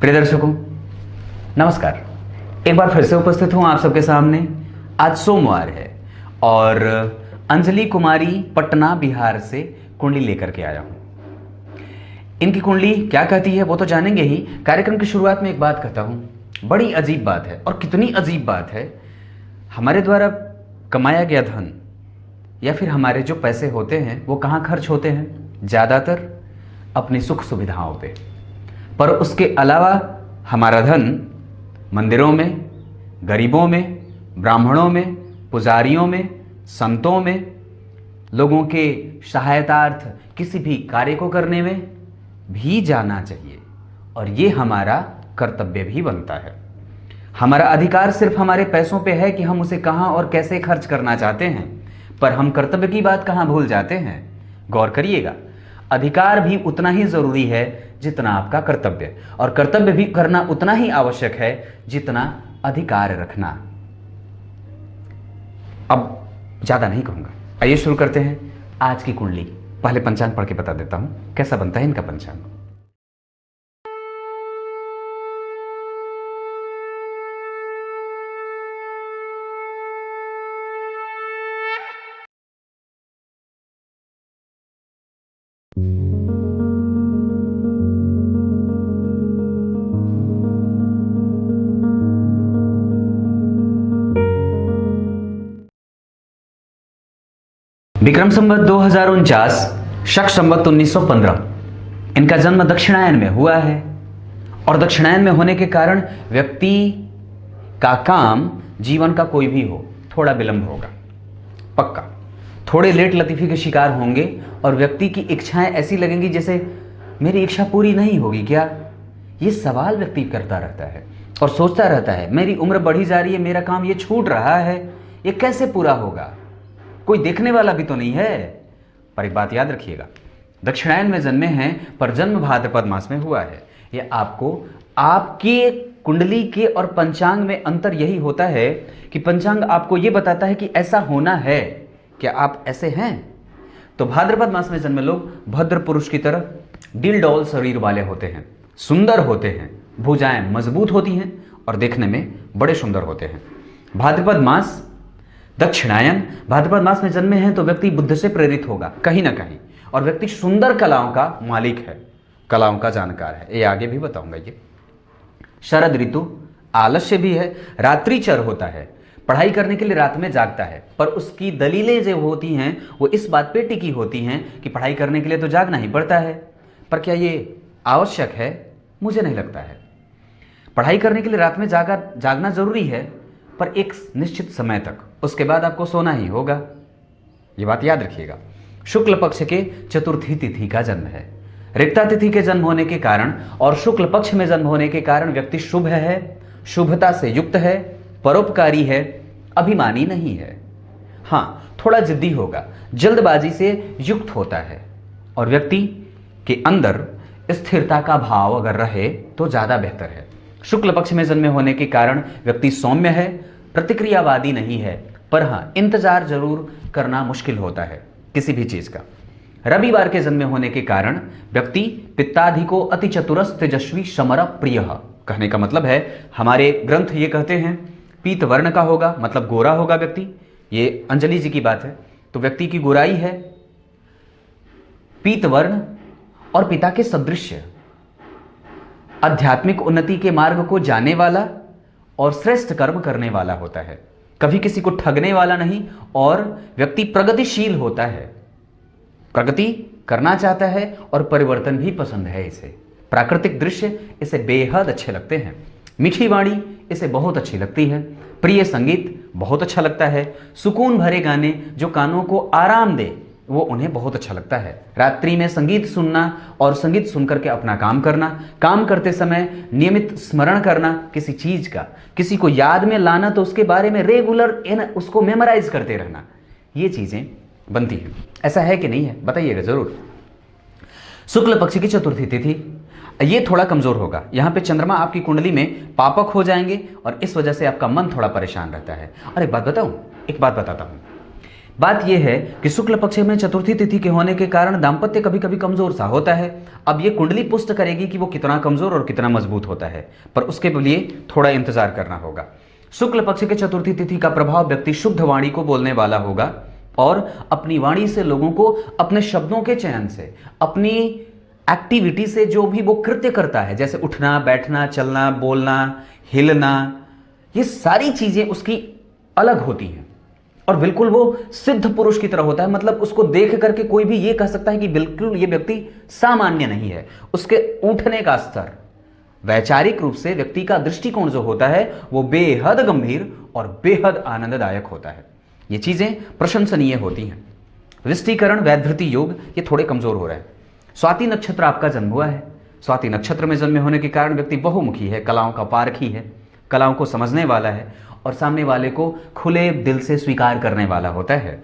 प्रिय दर्शकों, नमस्कार। एक बार फिर से उपस्थित हूं आप सबके सामने। आज सोमवार है और अंजलि कुमारी पटना बिहार से कुंडली लेकर के आया हूं। इनकी कुंडली क्या कहती है वो तो जानेंगे ही। कार्यक्रम की शुरुआत में एक बात कहता हूं, बड़ी अजीब बात है। और कितनी अजीब बात है, हमारे द्वारा कमाया गया धन या फिर हमारे जो पैसे होते हैं वो कहाँ खर्च होते हैं? ज़्यादातर अपनी सुख सुविधाओं पे। पर उसके अलावा हमारा धन मंदिरों में, गरीबों में, ब्राह्मणों में, पुजारियों में, संतों में, लोगों के सहायतार्थ किसी भी कार्य को करने में भी जाना चाहिए। और ये हमारा कर्तव्य भी बनता है। हमारा अधिकार सिर्फ हमारे पैसों पे है कि हम उसे कहाँ और कैसे खर्च करना चाहते हैं, पर हम कर्तव्य की बात कहाँ भूल जाते हैं। गौर करिएगा, अधिकार भी उतना ही जरूरी है जितना आपका कर्तव्य, और कर्तव्य भी करना उतना ही आवश्यक है जितना अधिकार रखना। अब ज्यादा नहीं कहूंगा, आइए शुरू करते हैं आज की कुंडली। पहले पंचांग पढ़ के बता देता हूं कैसा बनता है इनका पंचांग। विक्रम संवत 2049, शक संवत 1915। इनका जन्म दक्षिणायन में हुआ है और दक्षिणायन में होने के कारण व्यक्ति का काम, जीवन का कोई भी हो, थोड़ा विलंब होगा, पक्का। थोड़े लेट लतीफी के शिकार होंगे और व्यक्ति की इच्छाएं ऐसी लगेंगी जैसे मेरी इच्छा पूरी नहीं होगी क्या। ये सवाल व्यक्ति करता रहता है और सोचता रहता है, मेरी उम्र बढ़ी जा रही है, मेरा काम ये छूट रहा है, ये कैसे पूरा होगा, कोई देखने वाला भी तो नहीं है। पर एक बात याद रखिएगा, दक्षिणायन में जन्मे हैं पर जन्म भाद्रपद मास में हुआ है। यह आपको आपके कुंडली के और पंचांग में अंतर यही होता है कि पंचांग आपको यह बताता है कि ऐसा होना है, क्या आप ऐसे हैं। तो भाद्रपद मास में जन्मे लोग भद्र पुरुष की तरह डिल डॉल शरीर वाले होते हैं, सुंदर होते हैं, भुजाएं मजबूत होती हैं और देखने में बड़े सुंदर होते हैं। भाद्रपद मास दक्षिणायन, भाद्रपद मास में जन्मे हैं तो व्यक्ति बुद्ध से प्रेरित होगा कहीं ना कहीं, और व्यक्ति सुंदर कलाओं का मालिक है, कलाओं का जानकार है। ये आगे भी बताऊंगा। ये शरद ऋतु, आलस्य भी है, रात्रिचर होता है, पढ़ाई करने के लिए रात में जागता है, पर उसकी दलीलें जो होती हैं वो इस बात पे टिकी होती हैं कि पढ़ाई करने के लिए तो जागना ही पड़ता है। पर क्या ये आवश्यक है? मुझे नहीं लगता है। पढ़ाई करने के लिए रात में जागना जरूरी है, पर एक निश्चित समय तक, उसके बाद आपको सोना ही होगा। ये बात याद रखिएगा। शुक्ल पक्ष के चतुर्थी तिथि का जन्म है। रिक्ता तिथि के जन्म होने के कारण और शुक्ल पक्ष में जन्म होने के कारण व्यक्ति शुभ है, शुभता से युक्त है, परोपकारी है, अभिमानी नहीं है। हाँ, थोड़ा जिद्दी होगा, जल्दबाजी से युक्त होता है, और व्यक्ति के अंदर स्थिरता का भाव अगर रहे तो ज्यादा बेहतर है। शुक्ल पक्ष में जन्मे होने के कारण व्यक्ति सौम्य है, प्रतिक्रियावादी नहीं है, पर हाँ इंतजार जरूर करना मुश्किल होता है किसी भी चीज का। रविवार के जन्मे होने के कारण व्यक्ति पित्ताधिको अति चतुरस तेजस्वी समर प्रिय। कहने का मतलब है, हमारे ग्रंथ ये कहते हैं पीत वर्ण का होगा, मतलब गोरा होगा व्यक्ति। ये अंजलि जी की बात है। तो व्यक्ति की गोराई है, पीत वर्ण और पिता के सदृश, आध्यात्मिक उन्नति के मार्ग को जाने वाला और श्रेष्ठ कर्म करने वाला होता है, कभी किसी को ठगने वाला नहीं, और व्यक्ति प्रगतिशील होता है, प्रगति करना चाहता है और परिवर्तन भी पसंद है इसे। प्राकृतिक दृश्य इसे बेहद अच्छे लगते हैं, मीठी वाणी इसे बहुत अच्छी लगती है, प्रिय संगीत बहुत अच्छा लगता है, सुकून भरे गाने जो कानों को आराम दे वो उन्हें बहुत अच्छा लगता है। रात्रि में संगीत सुनना और संगीत सुनकर के अपना काम करना, काम करते समय नियमित स्मरण करना किसी चीज का, किसी को याद में लाना तो उसके बारे में रेगुलर उसको मेमोराइज करते रहना, ये चीजें बनती हैं। ऐसा है कि नहीं है, बताइएगा जरूर। शुक्ल पक्ष की चतुर्थी तिथि, ये थोड़ा कमजोर होगा। यहाँ पे चंद्रमा आपकी कुंडली में पापक हो जाएंगे और इस वजह से आपका मन थोड़ा परेशान रहता है। और एक बात बताता हूँ, बात यह है कि शुक्ल पक्ष में चतुर्थी तिथि के होने के कारण दाम्पत्य कभी कभी कमजोर सा होता है। अब यह कुंडली पुष्ट करेगी कि वो कितना कमजोर और कितना मजबूत होता है, पर उसके लिए थोड़ा इंतजार करना होगा। शुक्ल पक्ष के चतुर्थी तिथि का प्रभाव व्यक्ति शुद्ध वाणी को बोलने वाला होगा और अपनी वाणी से लोगों को अपने शब्दों के चयन से, अपनी एक्टिविटी से जो भी वो कृत्य करता है, जैसे उठना, बैठना, चलना, बोलना, हिलना, ये सारी चीजें उसकी अलग होती हैं और बिल्कुल वो सिद्ध पुरुष की तरह होता है। मतलब उसको देख करके कोई भी ये कह सकता है कि बिल्कुल ये व्यक्ति सामान्य नहीं है। उसके उठने का स्तर, वैचारिक रूप से व्यक्ति का दृष्टिकोण जो होता है वो बेहद गंभीर और बेहद आनंददायक होता है। ये चीजें प्रशंसनीय होती हैं। वृष्टिकरण, वैधृति योग ये थोड़े कमजोर हो रहे हैं। स्वाति नक्षत्र आपका जन्म हुआ है। स्वाति नक्षत्र में जन्म होने के कारण व्यक्ति बहुमुखी है, कलाओं का पारखी है, कलाओं को समझने वाला है और सामने वाले को खुले दिल से स्वीकार करने वाला होता है।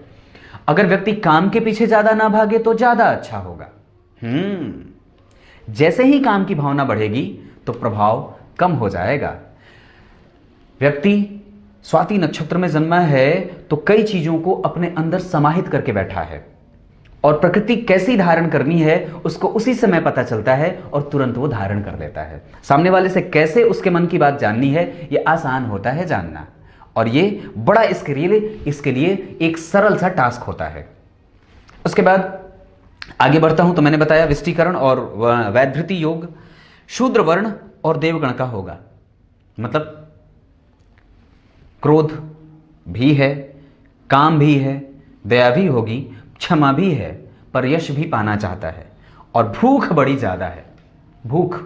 अगर व्यक्ति काम के पीछे ज्यादा ना भागे तो ज्यादा अच्छा होगा। जैसे ही काम की भावना बढ़ेगी तो प्रभाव कम हो जाएगा। व्यक्ति स्वाति नक्षत्र में जन्मा है तो कई चीजों को अपने अंदर समाहित करके बैठा है और प्रकृति कैसी धारण करनी है उसको उसी समय पता चलता है और तुरंत वो धारण कर लेता है। सामने वाले से कैसे उसके मन की बात जाननी है ये आसान होता है जानना, और ये बड़ा इसके लिए एक सरल सा टास्क होता है। उसके बाद आगे बढ़ता हूं तो मैंने बताया वृष्टिकरण और वैधृति योग शूद्र वर्ण और देवगण का होगा। मतलब क्रोध भी है, काम भी है, दया भी होगी, क्षमा भी है, पर यश भी पाना चाहता है और भूख बड़ी ज्यादा है। भूख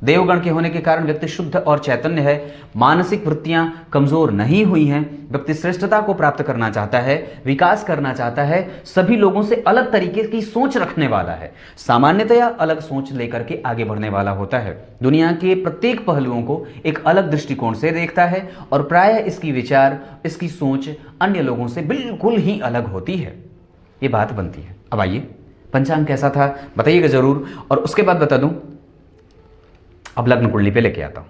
देवगण के होने के कारण व्यक्ति शुद्ध और चैतन्य है, मानसिक वृत्तियां कमजोर नहीं हुई हैं। व्यक्ति श्रेष्ठता को प्राप्त करना चाहता है, विकास करना चाहता है, सभी लोगों से अलग तरीके की सोच रखने वाला है, सामान्यतया अलग सोच लेकर के आगे बढ़ने वाला होता है। दुनिया के प्रत्येक पहलुओं को एक अलग दृष्टिकोण से देखता है और प्रायः इसकी विचार, इसकी सोच अन्य लोगों से बिल्कुल ही अलग होती है। ये बात बनती है। अब आइए पंचांग कैसा था बताइएगा जरूर, और उसके बाद बता दूं अब लग्न कुंडली पे लेके आता हूं।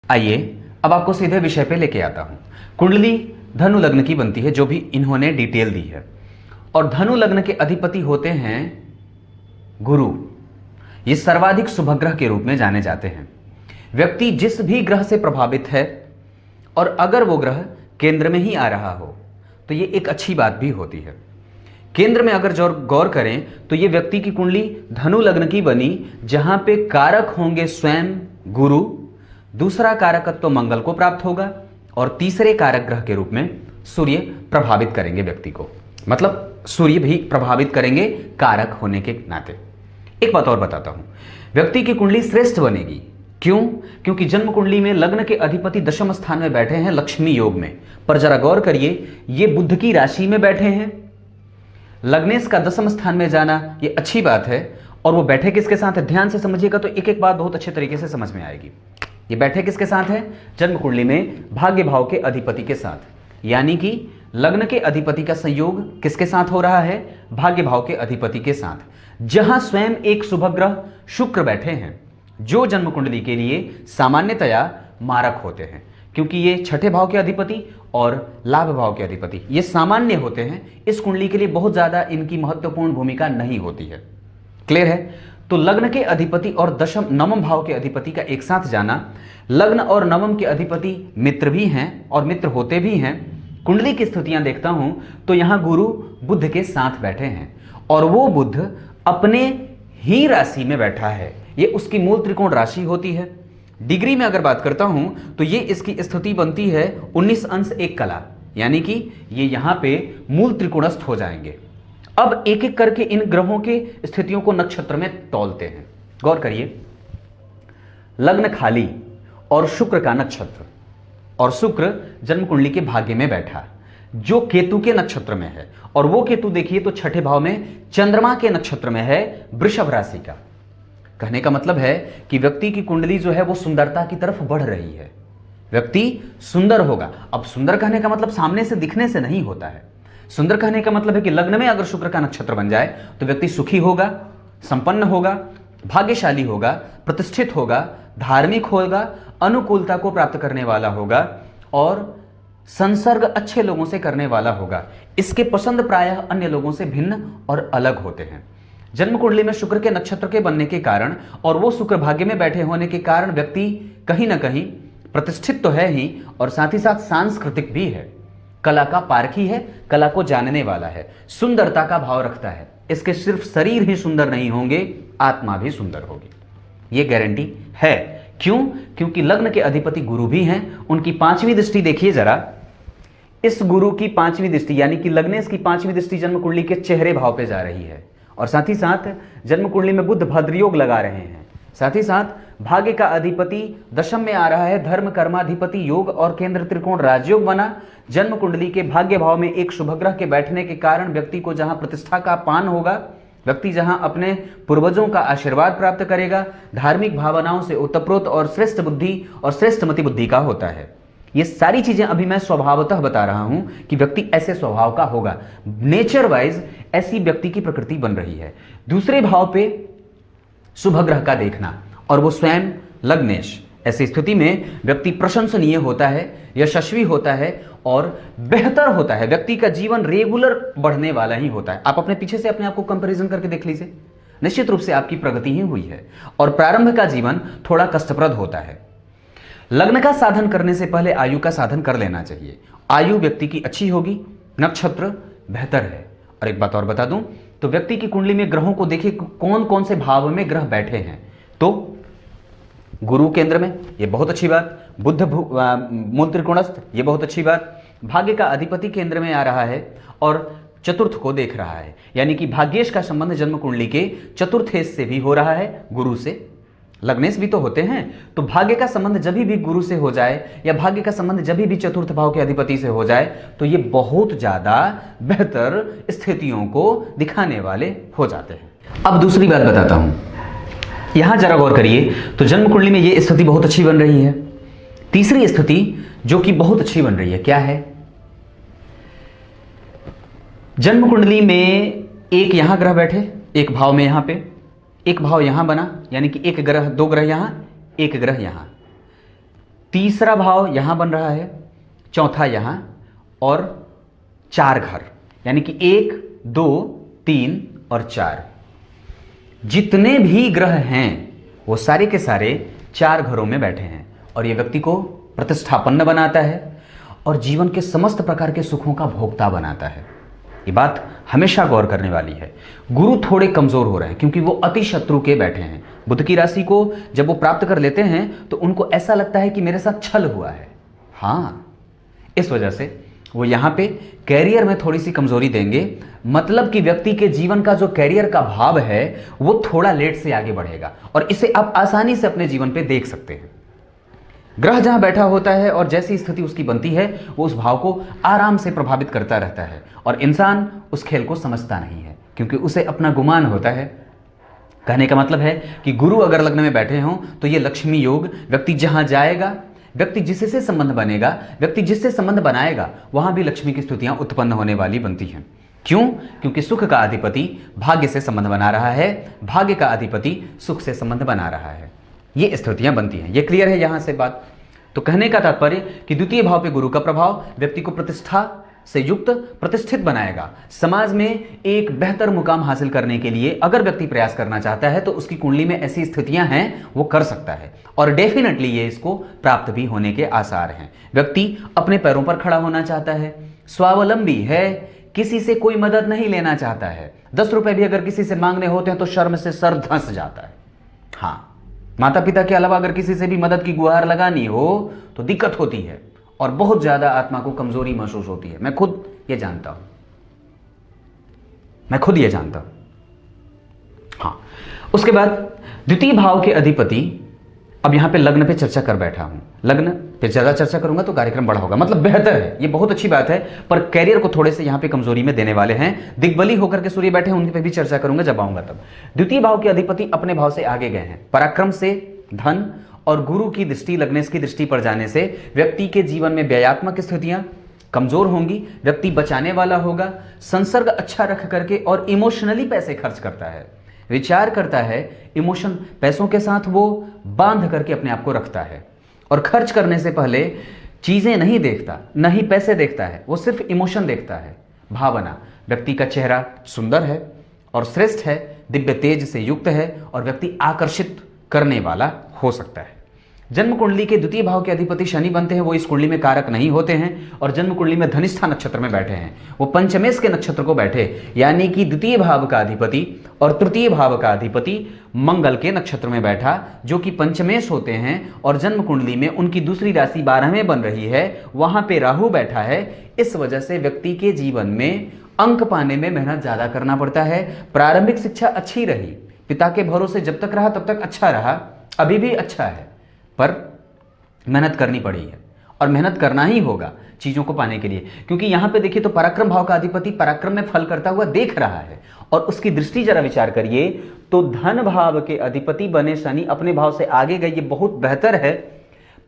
आइए अब आपको सीधे विषय पे लेके आता हूं। कुंडली धनु लग्न की बनती है, जो भी इन्होंने डिटेल दी है, और धनु लग्न के अधिपति होते हैं गुरु। ये सर्वाधिक शुभ ग्रह के रूप में जाने जाते हैं। व्यक्ति जिस भी ग्रह से प्रभावित है और अगर वो ग्रह केंद्र में ही आ रहा हो तो ये एक अच्छी बात भी होती है। केंद्र में अगर गौर करें तो ये व्यक्ति की कुंडली धनु लग्न की बनी, जहां पे कारक होंगे स्वयं गुरु, दूसरा कारकत्व तो मंगल को प्राप्त होगा और तीसरे कारक ग्रह के रूप में सूर्य प्रभावित करेंगे व्यक्ति को। मतलब सूर्य भी प्रभावित करेंगे कारक होने के नाते। एक बात और बताता हूं, व्यक्ति की कुंडली श्रेष्ठ बनेगी। क्यों? क्योंकि जन्म कुंडली में लग्न के अधिपति दशम स्थान में बैठे हैं लक्ष्मी योग में। पर जरा गौर करिए, ये बुध की राशि में बैठे हैं। लग्नेश का दशम स्थान में जाना ये अच्छी बात है, और वो बैठे किसके साथ है ध्यान से समझिएगा तो एक एक बात बहुत अच्छे तरीके से समझ में आएगी। ये बैठे किसके साथ है? जन्म कुंडली में भाग्य भाव के अधिपति के साथ, यानी कि लग्न के अधिपति का संयोग किसके साथ हो रहा है? भाग्य भाव के अधिपति के साथ, जहां स्वयं एक शुभ ग्रह शुक्र बैठे हैं, जो जन्म कुंडली के लिए सामान्यतया मारक होते हैं, क्योंकि ये छठे भाव के अधिपति और लाभ भाव के अधिपति ये सामान्य होते हैं। इस कुंडली के लिए बहुत ज्यादा इनकी महत्वपूर्ण भूमिका नहीं होती है। क्लियर है? तो लग्न के अधिपति और दशम नवम भाव के अधिपति का एक साथ जाना, लग्न और नवम के अधिपति मित्र भी हैं और मित्र होते भी हैं। कुंडली की स्थितियां देखता हूं तो यहां गुरु बुध के साथ बैठे हैं और वो बुध अपने ही राशि में बैठा है। ये उसकी मूल त्रिकोण राशि होती है। डिग्री में अगर बात करता हूं तो ये इसकी स्थिति बनती है 19 अंश 1 कला, यानी कि ये यहां पे मूल त्रिकोणस्थ हो जाएंगे। अब एक एक करके इन ग्रहों के स्थितियों को नक्षत्र में तौलते हैं। गौर करिए, लग्न खाली और शुक्र का नक्षत्र, और शुक्र जन्म कुंडली के भाग्य में बैठा जो केतु के नक्षत्र में है, और वो केतु देखिए तो छठे भाव में चंद्रमा के नक्षत्र में है, वृषभ राशि का। कहने का मतलब है कि व्यक्ति की कुंडली जो है वो सुंदरता की तरफ बढ़ रही है। व्यक्ति सुंदर होगा। अब सुंदर कहने का मतलब सामने से दिखने से नहीं होता है। सुंदर कहने का मतलब है कि लग्न में अगर शुक्र का नक्षत्र बन जाए तो व्यक्ति सुखी होगा, संपन्न होगा, भाग्यशाली होगा, प्रतिष्ठित होगा, धार्मिक होगा, अनुकूलता को प्राप्त करने वाला होगा और संसर्ग अच्छे लोगों से करने वाला होगा। इसके पसंद प्रायः अन्य लोगों से भिन्न और अलग होते हैं। जन्म कुंडली में शुक्र के नक्षत्र के बनने के कारण और वो शुक्र भाग्य में बैठे होने के कारण व्यक्ति कहीं ना कहीं प्रतिष्ठित तो है ही और साथ ही साथ सांस्कृतिक भी है, कला का पारखी है, कला को जानने वाला है, सुंदरता का भाव रखता है। इसके सिर्फ शरीर ही सुंदर नहीं होंगे, आत्मा भी सुंदर होगी, ये गारंटी है। क्यों? क्योंकि लग्न के अधिपति गुरु भी हैं। उनकी 5वीं दृष्टि देखिए जरा, इस गुरु की 5वीं दृष्टि यानी कि लग्नेश की 5वीं दृष्टि जन्म कुंडली के चेहरे भाव पे जा रही है और साथ ही साथ जन्म कुंडली में बुध भद्र योग लगा रहे हैं। साथ ही साथ भाग्य का अधिपति दशम में आ रहा है, धर्म कर्माधिपति योग और केंद्र त्रिकोण राजयोग बना। जन्म कुंडली के भाग्य भाव में एक शुभ ग्रह के बैठने के कारण व्यक्ति को जहां प्रतिष्ठा का पान होगा, व्यक्ति जहां अपने पूर्वजों का आशीर्वाद प्राप्त करेगा, धार्मिक भावनाओं से ओतप्रोत और श्रेष्ठ बुद्धि और श्रेष्ठ मति बुद्धि का होता है। ये सारी चीजें अभी मैं स्वभावतः बता रहा हूं कि व्यक्ति ऐसे स्वभाव का होगा, नेचर वाइज ऐसी व्यक्ति की प्रकृति बन रही है। दूसरे भाव पे शुभ ग्रह का देखना और वो स्वयं लग्नेश, ऐसी स्थिति में व्यक्ति प्रशंसनीय होता है, यशस्वी होता है और बेहतर होता है। व्यक्ति का जीवन रेगुलर बढ़ने वाला ही होता है। आप अपने पीछे से अपने आप को कंपैरिजन करके देख लीजिए, निश्चित रूप से आपकी प्रगति ही हुई है और प्रारंभ का जीवन थोड़ा कष्टप्रद होता है। लग्न का साधन करने से पहले आयु का साधन कर लेना चाहिए। आयु व्यक्ति की अच्छी होगी, नक्षत्र बेहतर है। और एक बात और बता दूं तो व्यक्ति की कुंडली में ग्रहों को देखिए कौन कौन से भाव में ग्रह बैठे हैं। तो गुरु केंद्र में, ये बहुत अच्छी बात। बुध मूल त्रिकोणस्थ, ये बहुत अच्छी बात। भाग्य का अधिपति केंद्र में आ रहा है और चतुर्थ को देख रहा है, यानी कि भाग्येश का संबंध जन्म कुंडली के चतुर्थेश से भी हो रहा है, गुरु से। लग्नेश भी तो होते हैं, तो भाग्य का संबंध जब भी गुरु से हो जाए या भाग्य का संबंध जब भी चतुर्थ भाव के अधिपति से हो जाए तो ये बहुत ज्यादा बेहतर स्थितियों को दिखाने वाले हो जाते हैं। अब दूसरी बात बताता हूं, यहां जरा गौर करिए तो जन्म कुंडली में ये स्थिति बहुत अच्छी बन रही है। तीसरी स्थिति जो कि बहुत अच्छी बन रही है, क्या है? जन्म कुंडली में एक यहां ग्रह बैठे, एक भाव में, यहां पे एक भाव यहां बना, यानी कि एक ग्रह, 2 ग्रह यहां, एक ग्रह यहां। तीसरा भाव यहां बन रहा है, चौथा यहां और 4 घर, यानी कि 1, 2, 3 और 4। जितने भी ग्रह हैं वो सारे के सारे 4 घरों में बैठे हैं और ये व्यक्ति को प्रतिष्ठापन्न बनाता है और जीवन के समस्त प्रकार के सुखों का भोक्ता बनाता है। ये बात हमेशा गौर करने वाली है। गुरु थोड़े कमजोर हो रहे हैं क्योंकि वो अति शत्रु के बैठे हैं। बुध की राशि को जब वो प्राप्त कर लेते हैं तो उनको ऐसा लगता है कि मेरे साथ छल हुआ है। हाँ, इस वजह से वो यहां पे कैरियर में थोड़ी सी कमजोरी देंगे, मतलब कि व्यक्ति के जीवन का जो कैरियर का भाव है वो थोड़ा लेट से आगे बढ़ेगा और इसे आप आसानी से अपने जीवन पे देख सकते हैं। ग्रह जहां बैठा होता है और जैसी स्थिति उसकी बनती है वो उस भाव को आराम से प्रभावित करता रहता है और इंसान उस खेल को समझता नहीं है क्योंकि उसे अपना गुमान होता है। कहने का मतलब है कि गुरु अगर लग्न में बैठे हों तो ये लक्ष्मी योग, व्यक्ति जहां जाएगा, व्यक्ति जिससे संबंध बनेगा, व्यक्ति जिससे संबंध बनाएगा वहां भी लक्ष्मी की स्थितियां उत्पन्न होने वाली बनती हैं। क्यों? क्योंकि सुख का अधिपति भाग्य से संबंध बना रहा है, भाग्य का अधिपति सुख से संबंध बना रहा है। ये स्थितियां बनती हैं। ये क्लियर है यहां से बात? तो कहने का तात्पर्य कि द्वितीय भाव पे गुरु का प्रभाव व्यक्ति को प्रतिष्ठा से युक्त प्रतिष्ठित बनाएगा। समाज में एक बेहतर मुकाम हासिल करने के लिए अगर व्यक्ति प्रयास करना चाहता है तो उसकी कुंडली में ऐसी स्थितियां हैं वो कर सकता है और डेफिनेटली ये इसको प्राप्त भी होने के आसार हैं। व्यक्ति अपने पैरों पर खड़ा होना चाहता है, स्वावलंबी है, किसी से कोई मदद नहीं लेना चाहता है। 10 रुपए भी अगर किसी से मांगने होते हैं तो शर्म से सर धंस जाता है। हाँ, माता पिता के अलावा अगर किसी से भी मदद की गुहार लगानी हो तो दिक्कत होती है और बहुत ज्यादा आत्मा को कमजोरी महसूस होती है। मैं खुद ये जानता हूं, मैं खुद ये जानता हूं। हाँ, उसके बाद द्वितीय भाव के अधिपति, अब यहां पे लग्न पे चर्चा कर बैठा हूं। लग्न पे ज्यादा चर्चा करूंगा तो कार्यक्रम बड़ा होगा, मतलब बेहतर है, ये बहुत अच्छी बात है, पर कैरियर को थोड़े से यहां पे कमजोरी में देने वाले हैं। दिग्बली होकर के सूर्य बैठे हैं, उनके पे भी चर्चा करूंगा जब आऊंगा तब। द्वितीय भाव के अधिपति अपने भाव से आगे गए हैं, पराक्रम से धन और गुरु की दृष्टि, लग्नेश की दृष्टि पर जाने से व्यक्ति के जीवन में व्ययात्मक स्थितियां, कमजोर होंगी, व्यक्ति बचाने वाला होगा, संसर्ग अच्छा रख करके और इमोशनली पैसे खर्च करता है, विचार करता है, इमोशन पैसों के साथ वो बांध करके अपने आप को रखता है और खर्च करने से पहले चीजें नहीं देखता, न ही पैसे देखता है, वो सिर्फ इमोशन देखता है, भावना। व्यक्ति का चेहरा सुंदर है और श्रेष्ठ है, दिव्य तेज से युक्त है और व्यक्ति आकर्षित करने वाला हो सकता है। जन्म कुंडली के द्वितीय भाव के अधिपति शनि बनते हैं, वो इस कुंडली में कारक नहीं होते हैं और जन्म कुंडली में धनिष्ठा नक्षत्र में बैठे हैं, वो पंचमेश के नक्षत्र को बैठे, यानी कि द्वितीय भाव का अधिपति और तृतीय भाव का अधिपति मंगल के नक्षत्र में बैठा, जो कि पंचमेश होते हैं और जन्म कुंडली में उनकी दूसरी राशि 12वें बन रही है, वहां पे राहु बैठा है। इस वजह से व्यक्ति के जीवन में अंक पाने में मेहनत ज्यादा करना पड़ता है। प्रारंभिक शिक्षा अच्छी रही, पिता के भरोसे जब तक रहा तब तक अच्छा रहा, अभी भी अच्छा है, पर मेहनत करनी पड़ी है और मेहनत करना ही होगा चीजों को पाने के लिए, क्योंकि यहां पे देखिए तो पराक्रम भाव का अधिपति पराक्रम में फल करता हुआ देख रहा है और उसकी दृष्टि जरा विचार करिए तो धन भाव के अधिपति बने शनि अपने भाव से आगे गए, ये बहुत बेहतर है।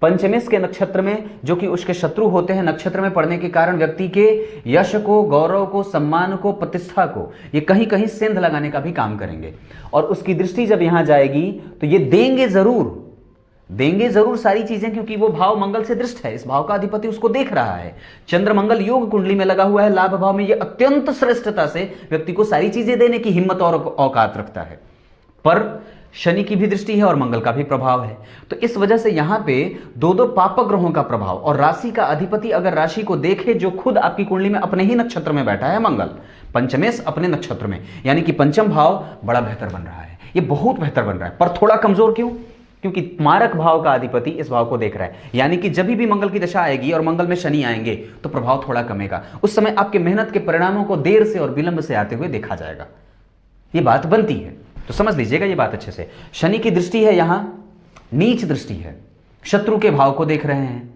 पंचमेश के नक्षत्र में, जो कि उसके शत्रु होते हैं, नक्षत्र में पड़ने के कारण व्यक्ति के यश को, गौरव को, सम्मान को, प्रतिष्ठा को ये कहीं कहीं सेंध लगाने का भी काम करेंगे और उसकी दृष्टि जब यहां जाएगी तो ये देंगे जरूर सारी चीजें, क्योंकि वो भाव मंगल से दृष्ट है, इस भाव का अधिपति उसको देख रहा है। चंद्र मंगल योग कुंडली में लगा हुआ है लाभ भाव में, ये अत्यंत श्रेष्ठता से व्यक्ति को सारी चीजें देने की हिम्मत और औकात रखता है, पर शनि की भी दृष्टि है और मंगल का भी प्रभाव है। तो इस वजह से यहां पे दो पापक ग्रहों का प्रभाव और राशि का अधिपति अगर राशि को देखे, जो खुद आपकी कुंडली में अपने ही नक्षत्र में बैठा है मंगल, पंचमेश अपने नक्षत्र में, यानी कि पंचम भाव बड़ा बेहतर बन रहा है, ये बहुत बेहतर बन रहा है, पर थोड़ा कमजोर क्यों? क्योंकि मारक भाव का अधिपति इस भाव को देख रहा है, यानी कि जब भी मंगल की दशा आएगी और मंगल में शनि आएंगे तो प्रभाव थोड़ा कमेगा, उस समय आपके मेहनत के परिणामों को देर से और विलंब से आते हुए देखा जाएगा, ये बात बनती है, तो समझ लीजिएगा ये बात अच्छे से। शनि की दृष्टि है यहां नीच दृष्टि है, शत्रु के भाव को देख रहे हैं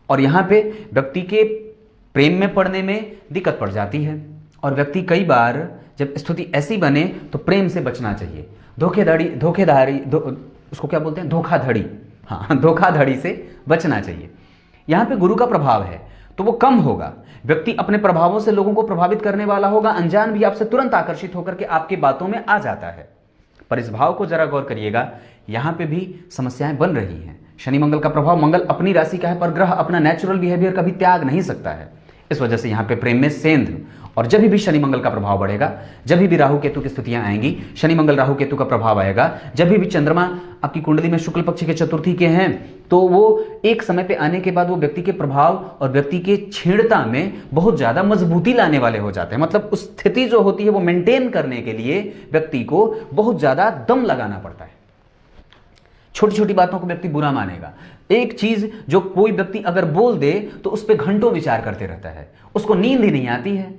और यहां पे व्यक्ति के प्रेम में पड़ने में दिक्कत पड़ जाती है और व्यक्ति कई बार जब स्थिति ऐसी बने तो प्रेम से बचना चाहिए, धोखेधारी उसको क्या बोलते हैं, धोखाधड़ी, हाँ धोखाधड़ी से बचना चाहिए। यहां पे गुरु का प्रभाव है तो वो कम होगा, व्यक्ति अपने प्रभावों से लोगों को प्रभावित करने वाला होगा, अनजान भी आपसे तुरंत आकर्षित होकर के आपकी बातों में आ जाता है। पर इस भाव को जरा गौर करिएगा, यहां पे भी समस्याएं बन रही हैं। शनि मंगल का प्रभाव, मंगल अपनी राशि का है पर ग्रह अपना नेचुरल बिहेवियर कभी त्याग नहीं सकता है, इस वजह से यहां पे प्रेम में सेंध, और जब भी शनि मंगल का प्रभाव बढ़ेगा, जब भी राहु केतु की स्थितियां आएंगी, शनि मंगल राहु केतु का प्रभाव आएगा, जब भी चंद्रमा आपकी कुंडली में शुक्ल पक्ष के चतुर्थी के हैं, तो वो एक समय पे आने के बाद वो व्यक्ति के प्रभाव और व्यक्ति के छेड़ता में बहुत ज्यादा मजबूती लाने वाले हो जाते हैं। मतलब उस स्थिति जो होती है वो मेंटेन करने के लिए व्यक्ति को बहुत ज्यादा दम लगाना पड़ता है। छोटी छोटी बातों को व्यक्ति बुरा मानेगा, एक चीज जो कोई व्यक्ति अगर बोल दे तो उस पर घंटों विचार करते रहता है, उसको नींद ही नहीं आती है,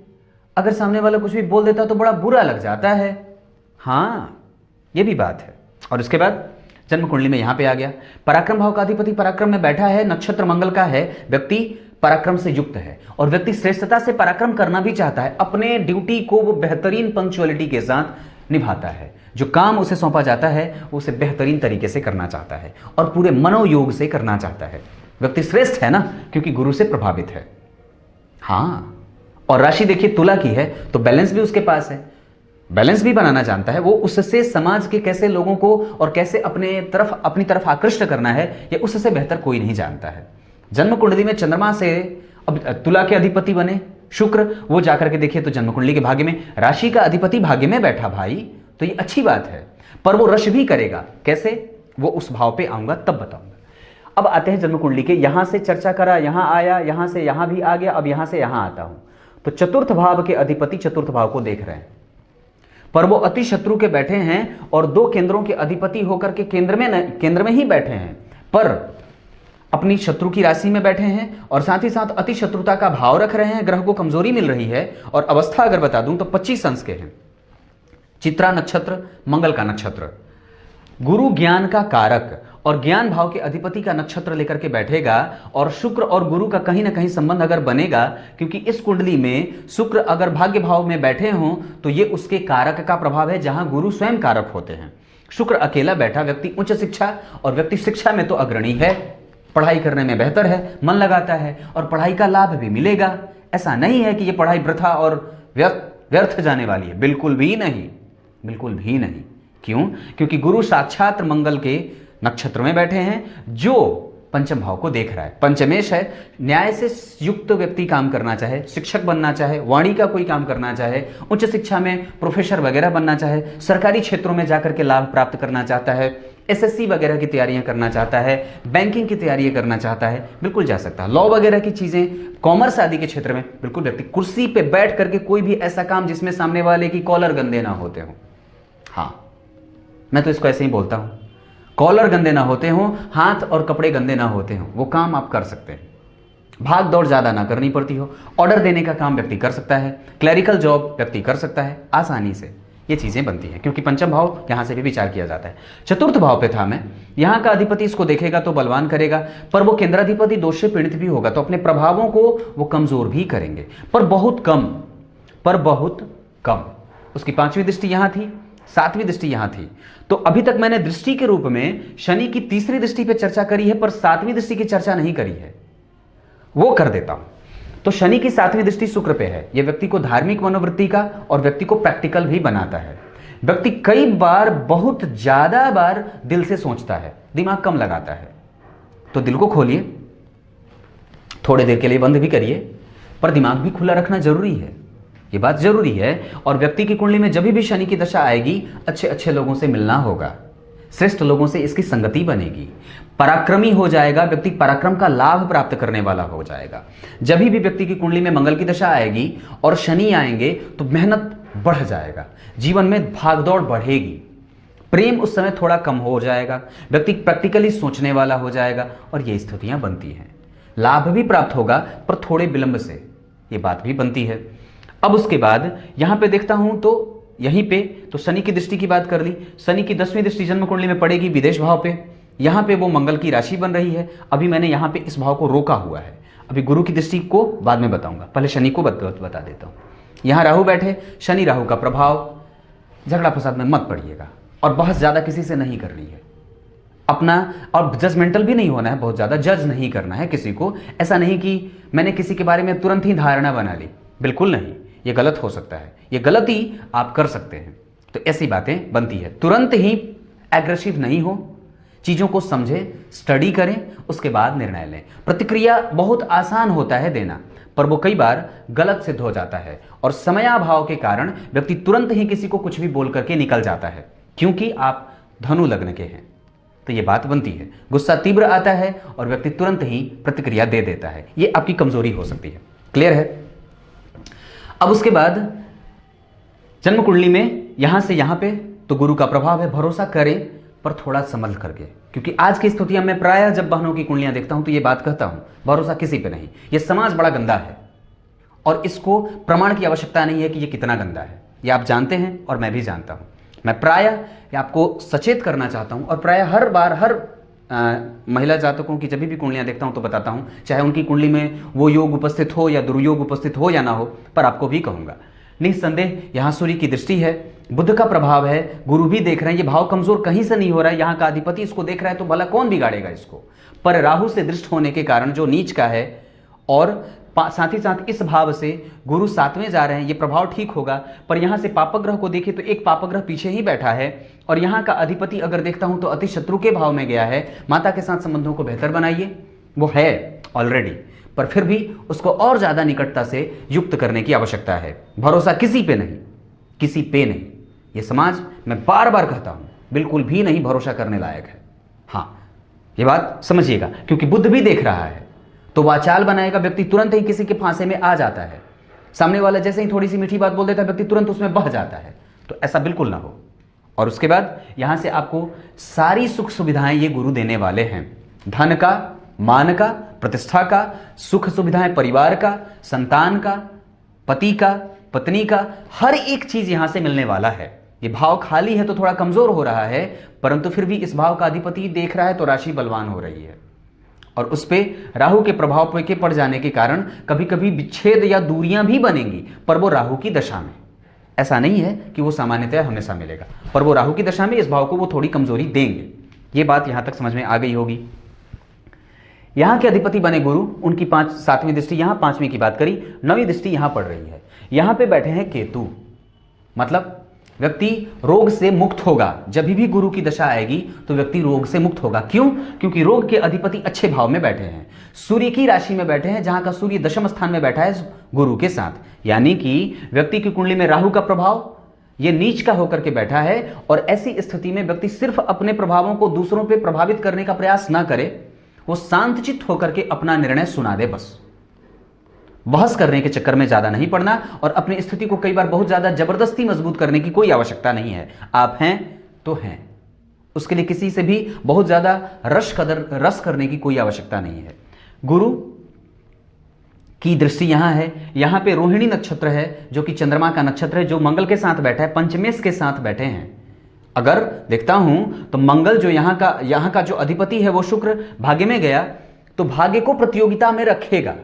अगर सामने वाला कुछ भी बोल देता तो बड़ा बुरा लग जाता है। हाँ, ये भी बात है। और उसके बाद जन्म कुंडली में यहां पे आ गया, पराक्रम भाव का अधिपति पराक्रम में बैठा है, नक्षत्र मंगल का है, व्यक्ति पराक्रम से युक्त है और व्यक्ति श्रेष्ठता से पराक्रम करना भी चाहता है, अपने ड्यूटी को वो बेहतरीन पंक्चुअलिटी के साथ निभाता है, जो काम उसे सौंपा जाता है उसे बेहतरीन तरीके से करना चाहता है और पूरे मनोयोग से करना चाहता है। व्यक्ति श्रेष्ठ है ना, क्योंकि गुरु से प्रभावित है। हाँ, और राशि देखिए तुला की है तो बैलेंस भी उसके पास है, बैलेंस भी बनाना जानता है वो, उससे समाज के कैसे लोगों को और कैसे अपनी तरफ आकृष्ट करना है, ये उससे बेहतर कोई नहीं जानता है। जन्म कुंडली में चंद्रमा से अब तुला के अधिपति बने शुक्र, वो जाकर के देखिए तो जन्म कुंडली के भाग्य में राशि का अधिपति भाग्य में बैठा भाई, तो ये अच्छी बात है, पर वो रश भी करेगा, कैसे, वो उस भाव पे आऊंगा तब बताऊंगा। अब आते हैं जन्म कुंडली के, यहां से चर्चा करा, यहां आया, यहां से यहां भी आ गया, अब यहां से यहां आता हूं। तो चतुर्थ भाव के अधिपति चतुर्थ भाव को देख रहे हैं, पर वो अति शत्रु के बैठे हैं और दो केंद्रों के अधिपति होकर के केंद्र में ही बैठे हैं, पर अपनी शत्रु की राशि में बैठे हैं और साथ ही साथ अति शत्रुता का भाव रख रहे हैं, ग्रह को कमजोरी मिल रही है। और अवस्था अगर बता दूं तो 25 अंश के हैं, चित्रा नक्षत्र मंगल का नक्षत्र, गुरु ज्ञान का कारक और ज्ञान भाव के अधिपति का नक्षत्र लेकर के बैठेगा और शुक्र और गुरु का कहीं ना कहीं संबंध अगर बनेगा, क्योंकि इस कुंडली में शुक्र अगर भाग्य भाव में बैठे हों तो ये उसके कारक का प्रभाव है, जहां गुरु स्वयं कारक होते हैं। शुक्र अकेला बैठा, व्यक्ति उच्च शिक्षा और व्यक्ति शिक्षा में तो अग्रणी है, पढ़ाई करने में बेहतर है, मन लगाता है और पढ़ाई का लाभ भी मिलेगा, ऐसा नहीं है कि ये पढ़ाई वृथा और व्यर्थ जाने वाली है, बिल्कुल भी नहीं, बिल्कुल भी नहीं। क्यों? क्योंकि गुरु साक्षात मंगल के नक्षत्र में बैठे हैं जो पंचम भाव को देख रहा है। पंचमेश है, न्याय से युक्त व्यक्ति काम करना चाहे, शिक्षक बनना चाहे, वाणी का कोई काम करना चाहे, उच्च शिक्षा में प्रोफेसर वगैरह बनना चाहे, सरकारी क्षेत्रों में जाकर के लाभ प्राप्त करना चाहता है, एसएससी वगैरह की तैयारियां करना चाहता है, बैंकिंग की तैयारियां करना चाहता है, बिल्कुल जा सकता है। लॉ वगैरह की चीजें, कॉमर्स आदि के क्षेत्र में बिल्कुल व्यक्ति कुर्सी पे बैठ करके कोई भी ऐसा काम जिसमें सामने वाले की कॉलर गंदे ना होते हो, हाँ मैं तो इसको ऐसे ही बोलता हूं, कॉलर गंदे ना होते हो, हाथ और कपड़े गंदे ना होते हो, वो काम आप कर सकते हैं। भाग दौड़ ज्यादा ना करनी पड़ती हो, ऑर्डर देने का काम व्यक्ति कर सकता है, क्लरिकल जॉब व्यक्ति कर सकता है, आसानी से ये चीजें बनती हैं, क्योंकि पंचम भाव यहां से भी विचार किया जाता है। चतुर्थ भाव पे था मैं, यहां का अधिपति इसको देखेगा तो बलवान करेगा, पर वो केंद्राधिपति दोष से पीड़ित भी होगा, तो अपने प्रभावों को वो कमजोर भी करेंगे, पर बहुत कम, पर बहुत कम। उसकी 5वीं दृष्टि यहां थी, 7वीं दृष्टि यहां थी। तो अभी तक मैंने दृष्टि के रूप में शनि की 3री दृष्टि पर चर्चा करी है, पर 7वीं दृष्टि की चर्चा नहीं करी है, वो कर देता हूं। तो शनि की 7वीं दृष्टि शुक्र पे है, यह व्यक्ति को धार्मिक मनोवृत्ति का और व्यक्ति को प्रैक्टिकल भी बनाता है। व्यक्ति कई बार, बहुत ज्यादा बार दिल से सोचता है, दिमाग कम लगाता है, तो दिल को खोलिए, थोड़ी देर के लिए बंद भी करिए, पर दिमाग भी खुला रखना जरूरी है, ये बात जरूरी है। और व्यक्ति की कुंडली में जब भी शनि की दशा आएगी, अच्छे अच्छे लोगों से मिलना होगा, श्रेष्ठ लोगों से इसकी संगति बनेगी, पराक्रमी हो जाएगा व्यक्ति, पराक्रम का लाभ प्राप्त करने वाला हो जाएगा। जब भी व्यक्ति की कुंडली में मंगल की दशा आएगी और शनि आएंगे तो मेहनत बढ़ जाएगा, जीवन में भागदौड़ बढ़ेगी, प्रेम उस समय थोड़ा कम हो जाएगा, व्यक्ति प्रैक्टिकली सोचने वाला हो जाएगा, और ये स्थितियां बनती हैं। लाभ भी प्राप्त होगा पर थोड़े विलंब से, ये बात भी बनती है। अब उसके बाद यहां पे देखता हूं तो यहीं पे तो शनि की दृष्टि की बात कर ली, शनि की 10वीं दृष्टि जन्म कुंडली में पड़ेगी विदेश भाव पे, यहां पे वो मंगल की राशि बन रही है। अभी मैंने यहां पे इस भाव को रोका हुआ है, अभी गुरु की दृष्टि को बाद में बताऊंगा, पहले शनि को बता देता हूं। यहां राहु बैठे, शनि राहु का प्रभाव, झगड़ा फसाद में मत पड़िएगा, और बहुत ज्यादा किसी से नहीं करनी है अपना, और जजमेंटल भी नहीं होना है, बहुत ज्यादा जज नहीं करना है किसी को। ऐसा नहीं कि मैंने किसी के बारे में तुरंत ही धारणा बना ली, बिल्कुल नहीं, ये गलत हो सकता है, ये गलती आप कर सकते हैं। तो ऐसी बातें बनती है, तुरंत ही एग्रेसिव नहीं हो, चीजों को समझें, स्टडी करें, उसके बाद निर्णय लें। प्रतिक्रिया बहुत आसान होता है देना, पर वो कई बार गलत सिद्ध हो जाता है, और समयाभाव के कारण व्यक्ति तुरंत ही किसी को कुछ भी बोल करके निकल जाता है, क्योंकि आप धनु लग्न के हैं। तो ये बात बनती है, गुस्सा तीव्र आता है और व्यक्ति तुरंत ही प्रतिक्रिया दे देता है, ये आपकी कमजोरी हो सकती है। क्लियर है? अब उसके बाद जन्म कुंडली में यहां से यहां पे तो गुरु का प्रभाव है, भरोसा करें पर थोड़ा संभल करके, क्योंकि आज की स्थितियां में प्रायः जब बहनों की कुंडलियां देखता हूं तो ये बात कहता हूं, भरोसा किसी पे नहीं। ये समाज बड़ा गंदा है और इसको प्रमाण की आवश्यकता नहीं है कि ये कितना गंदा है, ये आप जानते हैं और मैं भी जानता हूं। मैं प्रायः आपको सचेत करना चाहता हूं, और प्रायः हर बार हर महिला जातकों की जब भी कुंडलियां देखता हूं तो बताता हूं, चाहे उनकी कुंडली में वो योग उपस्थित हो या दुर्योग उपस्थित हो या ना हो, पर आपको भी कहूंगा निस्संदेह यहां सूर्य की दृष्टि है, बुध का प्रभाव है, गुरु भी देख रहे हैं, ये भाव कमजोर कहीं से नहीं हो रहा है, यहाँ का अधिपति इसको देख रहा है, तो भला कौन बिगाड़ेगा इसको। पर राहु से दृष्ट होने के कारण जो नीच का है, और साथ ही साथ इस भाव से गुरु 7वें जा रहे हैं, ये प्रभाव ठीक होगा। पर यहाँ से पापग्रह को देखें तो एक पापग्रह पीछे ही बैठा है, और यहाँ का अधिपति अगर देखता हूं तो अति शत्रु के भाव में गया है। माता के साथ संबंधों को बेहतर बनाइए, वो है ऑलरेडी, पर फिर भी उसको और ज्यादा निकटता से युक्त करने की आवश्यकता है। भरोसा किसी पे नहीं, किसी पे नहीं, ये समाज मैं बार बार कहता हूं बिल्कुल भी नहीं भरोसा करने लायक है। हाँ, ये बात समझिएगा, क्योंकि बुध भी देख रहा है तो वाचाल बनाएगा, व्यक्ति तुरंत ही किसी के फांसे में आ जाता है, सामने वाला जैसे ही थोड़ी सी मीठी बात बोल देता है व्यक्ति तुरंत उसमें बह जाता है, तो ऐसा बिल्कुल ना हो। और उसके बाद यहां से आपको सारी सुख सुविधाएं ये गुरु देने वाले हैं, धन का, मान का, प्रतिष्ठा का, सुख सुविधाएं परिवार का, संतान का, पति का, पत्नी का, हर एक चीज यहां से मिलने वाला है। ये भाव खाली है तो थोड़ा कमजोर हो रहा है, परंतु फिर भी इस भाव का अधिपति देख रहा है तो राशि बलवान हो रही है, और उस पे राहु के प्रभाव के पड़ जाने के कारण कभी कभी विच्छेद या दूरियां भी बनेंगी, पर वो राहु की दशा में। ऐसा नहीं है कि वो सामान्यतः हमेशा मिलेगा, पर वो राहु की दशा में इस भाव को वो थोड़ी कमजोरी देंगे। ये बात यहां तक समझ में आ गई होगी। यहां के अधिपति बने गुरु, उनकी 7वीं दृष्टि, यहां 5वीं की बात करी, 9वीं दृष्टि यहां पड़ रही है। यहां पे बैठे हैं केतु, मतलब व्यक्ति रोग से मुक्त होगा। जब भी गुरु की दशा आएगी तो व्यक्ति रोग से मुक्त होगा। क्यों? क्योंकि रोग के अधिपति अच्छे भाव में बैठे हैं, सूर्य की राशि में बैठे हैं, जहां का सूर्य दशम स्थान में बैठा है गुरु के साथ। यानी कि व्यक्ति की कुंडली में राहु का प्रभाव ये नीच का होकर के बैठा है, और ऐसी स्थिति में व्यक्ति सिर्फ अपने प्रभावों को दूसरों पर प्रभावित करने का प्रयास ना करे, वो शांतचित्त होकर के अपना निर्णय सुना दे। बस बहस करने के चक्कर में ज्यादा नहीं पड़ना, और अपनी स्थिति को कई बार बहुत ज्यादा जबरदस्ती मजबूत करने की कोई आवश्यकता नहीं है। आप हैं तो हैं, उसके लिए किसी से भी बहुत ज्यादा रस करने की कोई आवश्यकता नहीं है। गुरु की दृष्टि यहां है, यहां पे रोहिणी नक्षत्र है जो कि चंद्रमा का नक्षत्र है, जो मंगल के साथ बैठा है, पंचमेश के साथ बैठे हैं। अगर देखता हूं तो मंगल जो यहां का जो अधिपति है वो शुक्र भाग्य में गया, तो भाग्य को प्रतियोगिता में रखेगा,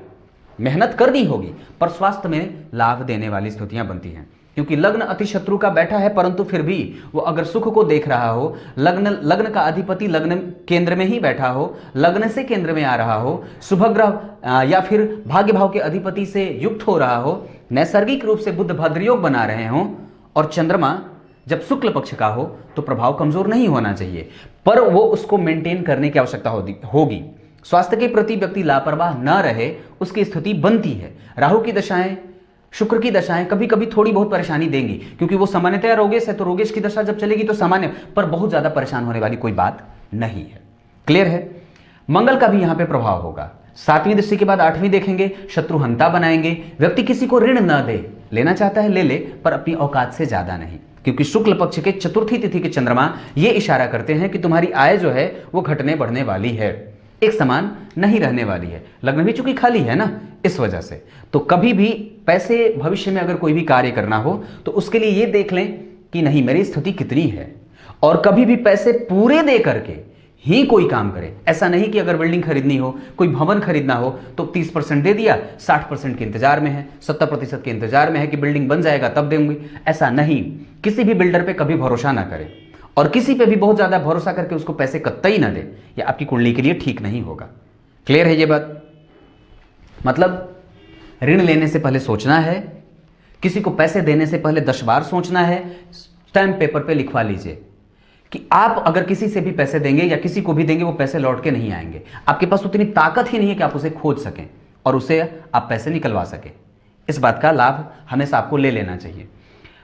मेहनत करनी होगी, पर स्वास्थ्य में लाभ देने वाली स्थितियां बनती हैं। क्योंकि लग्न अति शत्रु का बैठा है, परंतु फिर भी वो अगर सुख को देख रहा हो, लग्न का अधिपति लग्न केंद्र में ही बैठा हो, लग्न से केंद्र में आ रहा हो, शुभ ग्रह या फिर भाग्य भाव के अधिपति से युक्त हो रहा हो, नैसर्गिक रूप से बुध भद्रयोग बना रहे हों, और चंद्रमा जब शुक्ल पक्ष का हो तो प्रभाव कमजोर नहीं होना चाहिए, पर वो उसको मेंटेन करने की आवश्यकता होगी। स्वास्थ्य के प्रति व्यक्ति लापरवाह न रहे, उसकी स्थिति बनती है। राहु की दशाएं, शुक्र की दशाएं कभी कभी थोड़ी बहुत परेशानी देंगी, क्योंकि वो सामान्यतया रोगेश है, तो रोगेश की दशा जब चलेगी तो सामान्य, पर बहुत ज्यादा परेशान होने वाली कोई बात नहीं है। क्लियर है? मंगल का भी यहां पे प्रभाव होगा। 7वीं दृष्टि के बाद 8वीं देखेंगे, शत्रुहंता बनाएंगे। व्यक्ति किसी को ऋण न दे, लेना चाहता है ले ले, पर अपनी औकात से ज्यादा नहीं, क्योंकि शुक्ल पक्ष के चतुर्थी तिथि के चंद्रमा ये इशारा करते हैं कि तुम्हारी आय जो है वो घटने बढ़ने वाली है, एक समान नहीं रहने वाली है। लग्न भी चूंकि खाली है ना, इस वजह से तो कभी भी पैसे भविष्य में अगर कोई भी कार्य करना हो तो उसके लिए ये देख लें कि नहीं मेरी स्थिति कितनी है, और कभी भी पैसे पूरे दे करके ही कोई काम करे। ऐसा नहीं कि अगर बिल्डिंग खरीदनी हो, कोई भवन खरीदना हो तो 30% दे दिया, 60% के इंतजार में है, 70% के इंतजार में है कि बिल्डिंग बन जाएगा तब देंगे। ऐसा नहीं, किसी भी बिल्डर पे कभी भरोसा ना करें, और किसी पे भी बहुत ज्यादा भरोसा करके उसको पैसे कतई ना दे, या आपकी कुंडली के लिए ठीक नहीं होगा। क्लियर है ये बात? मतलब ऋण लेने से पहले सोचना है, किसी को पैसे देने से पहले 10 बार सोचना है। स्टैम्प पेपर पे लिखवा लीजिए कि आप अगर किसी से भी पैसे देंगे या किसी को भी देंगे, वो पैसे लौट के नहीं आएंगे। आपके पास उतनी ताकत ही नहीं है कि आप उसे खोज सकें और उसे आप पैसे निकलवा सकें। इस बात का लाभ हमेशा आपको ले लेना चाहिए।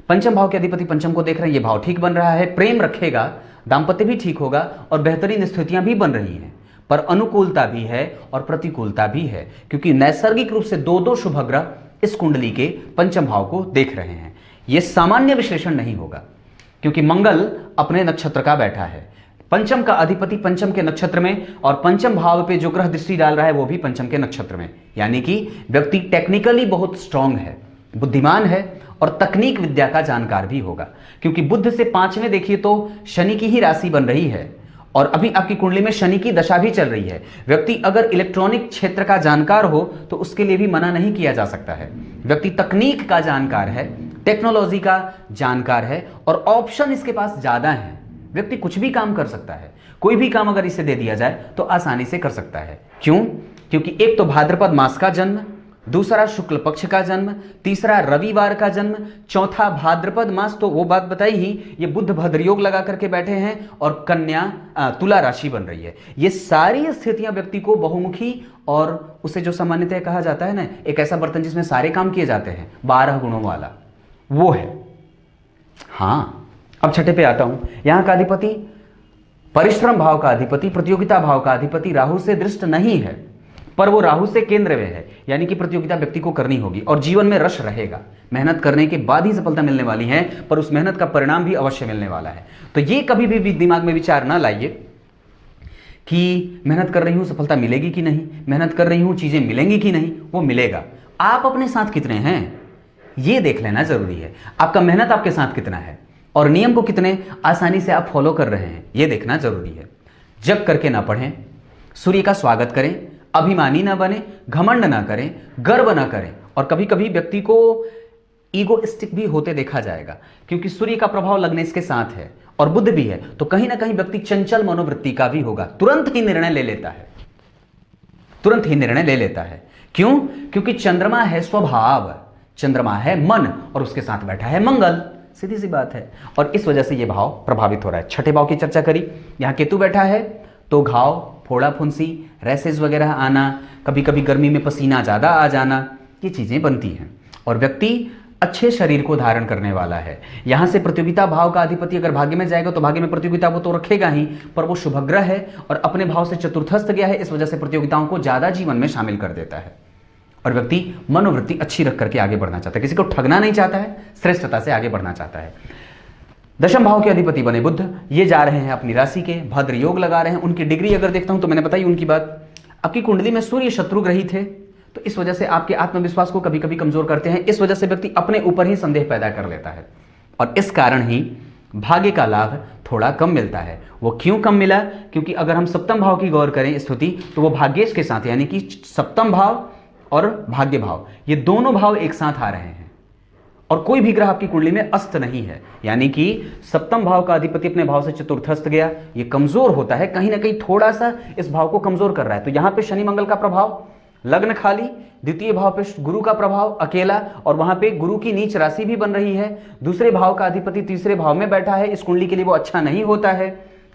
पंचम भाव के अधिपति पंचम को देख रहे हैं, ये भाव ठीक बन रहा है, प्रेम रखेगा, दाम्पत्य भी ठीक होगा, और बेहतरीन स्थितियां भी बन रही हैं। पर अनुकूलता भी है और प्रतिकूलता भी है, क्योंकि नैसर्गिक रूप से 2 शुभ ग्रह इस कुंडली के पंचम भाव को देख रहे हैं। यह सामान्य विश्लेषण नहीं होगा, क्योंकि मंगल अपने नक्षत्र का बैठा है, पंचम का अधिपति पंचम के नक्षत्र में, और पंचम भाव पे जो ग्रह दृष्टि डाल रहा है वो भी पंचम के नक्षत्र में। यानी कि व्यक्ति टेक्निकली बहुत स्ट्रांग है, बुद्धिमान है, और तकनीक विद्या का जानकार भी होगा। क्योंकि बुध से 5वें देखिए तो शनि की ही राशि बन रही है, और अभी आपकी कुंडली में शनि की दशा भी चल रही है। व्यक्ति अगर इलेक्ट्रॉनिक क्षेत्र का जानकार हो तो उसके लिए भी मना नहीं किया जा सकता है। व्यक्ति तकनीक का जानकार है, टेक्नोलॉजी का जानकार है, और ऑप्शन इसके पास ज्यादा है। व्यक्ति कुछ भी काम कर सकता है, कोई भी काम अगर इसे दे दिया जाए तो आसानी से कर सकता है। क्यों? क्योंकि एक तो भाद्रपद मास का जन्म, दूसरा शुक्ल पक्ष का जन्म, तीसरा रविवार का जन्म, चौथा भाद्रपद मास, तो वो बात बताई ही, ये बुध भद्र योग लगा करके बैठे हैं, और कन्या तुला राशि बन रही है। ये सारी स्थितियां व्यक्ति को बहुमुखी, और उसे जो सामान्यतः कहा जाता है ना, एक ऐसा बर्तन जिसमें सारे काम किए जाते हैं, 12 गुणों वाला, वो है। हां, अब छठे पे आता हूं। यहां का अधिपति परिश्रम भाव का अधिपति, प्रतियोगिता भाव का अधिपति राहु से दृष्ट नहीं है, पर वो राहु से केंद्र में है। यानी कि प्रतियोगिता व्यक्ति को करनी होगी, और जीवन में रस रहेगा। मेहनत करने के बाद ही सफलता मिलने वाली है, पर उस मेहनत का परिणाम भी अवश्य मिलने वाला है। तो ये कभी भी दिमाग में विचार ना लाइए कि मेहनत कर रही हूं सफलता मिलेगी कि नहीं, मेहनत कर रही हूं चीजें मिलेंगी कि नहीं। वो मिलेगा। आप अपने साथ कितने हैं ये देख लेना जरूरी है। आपका मेहनत आपके साथ कितना है, और नियम को कितने आसानी से आप फॉलो कर रहे हैं, ये देखना जरूरी है। जग करके ना पढ़ें, सूर्य का स्वागत करें, अभिमानी ना बने, घमंड ना करें, गर्व ना करें, और कभी कभी व्यक्ति को ईगोइस्टिक भी होते देखा जाएगा, क्योंकि सूर्य का प्रभाव लगने इसके साथ है और बुध भी है, तो कहीं ना कहीं व्यक्ति चंचल मनोवृत्ति का भी होगा, तुरंत ही निर्णय ले लेता है। तुरंत ही निर्णय ले लेता है। क्यों? क्योंकि चंद्रमा है स्वभाव, चंद्रमा है मन, और उसके साथ बैठा है मंगल, सीधी सी बात है। और इस वजह से यह भाव प्रभावित हो रहा है। छठे भाव की चर्चा करी, यहां केतु बैठा है तो घाव, फोड़ा फुंसी, रैसेज वगैरह आना, कभी कभी गर्मी में पसीना ज्यादा आ जाना, ये चीजें बनती हैं। और व्यक्ति अच्छे शरीर को धारण करने वाला है। यहां से प्रतियोगिता भाव का अधिपति अगर भाग्य में जाएगा तो भाग्य में प्रतियोगिता वो तो रखेगा ही, पर वो शुभग्रह है और अपने भाव से चतुर्थस्थ गया है, इस वजह से प्रतियोगिताओं को ज्यादा जीवन में शामिल कर देता है। और व्यक्ति मनोवृत्ति अच्छी रख करके आगे बढ़ना चाहता है, किसी को ठगना नहीं चाहता है, श्रेष्ठता से आगे बढ़ना चाहता है। दशम भाव के अधिपति बने बुध, ये जा रहे हैं अपनी राशि के, भद्र योग लगा रहे हैं। उनकी डिग्री अगर देखता हूं तो मैंने बताई उनकी बात, आपकी कुंडली में सूर्य शत्रु ग्रही थे, तो इस वजह से आपके आत्मविश्वास को कभी कभी कमजोर करते हैं। इस वजह से व्यक्ति अपने ऊपर ही संदेह पैदा कर लेता है और इस कारण ही भाग्य का लाभ थोड़ा कम मिलता है। वो क्यों कम मिला? क्योंकि अगर हम सप्तम भाव की गौर करें स्थिति, तो वो भाग्येश के साथ, यानी कि सप्तम भाव और भाग्य भाव, ये दोनों भाव एक साथ आ रहे हैं और कोई भी ग्रह आपकी कुंडली में अस्त नहीं है, यानी कि सप्तम भाव का अधिपति अपने भाव से चतुर्थस्थ गया, ये कमजोर होता है, कहीं ना कहीं थोड़ा सा इस भाव को कमजोर कर रहा है। तो यहां पे शनि मंगल का प्रभाव, लग्न खाली, द्वितीय भाव पे गुरु का प्रभाव अकेला, और वहां पे गुरु की नीच राशि भी बन रही है, दूसरे भाव का अधिपति तीसरे भाव में बैठा है, इस कुंडली के लिए वो अच्छा नहीं होता है।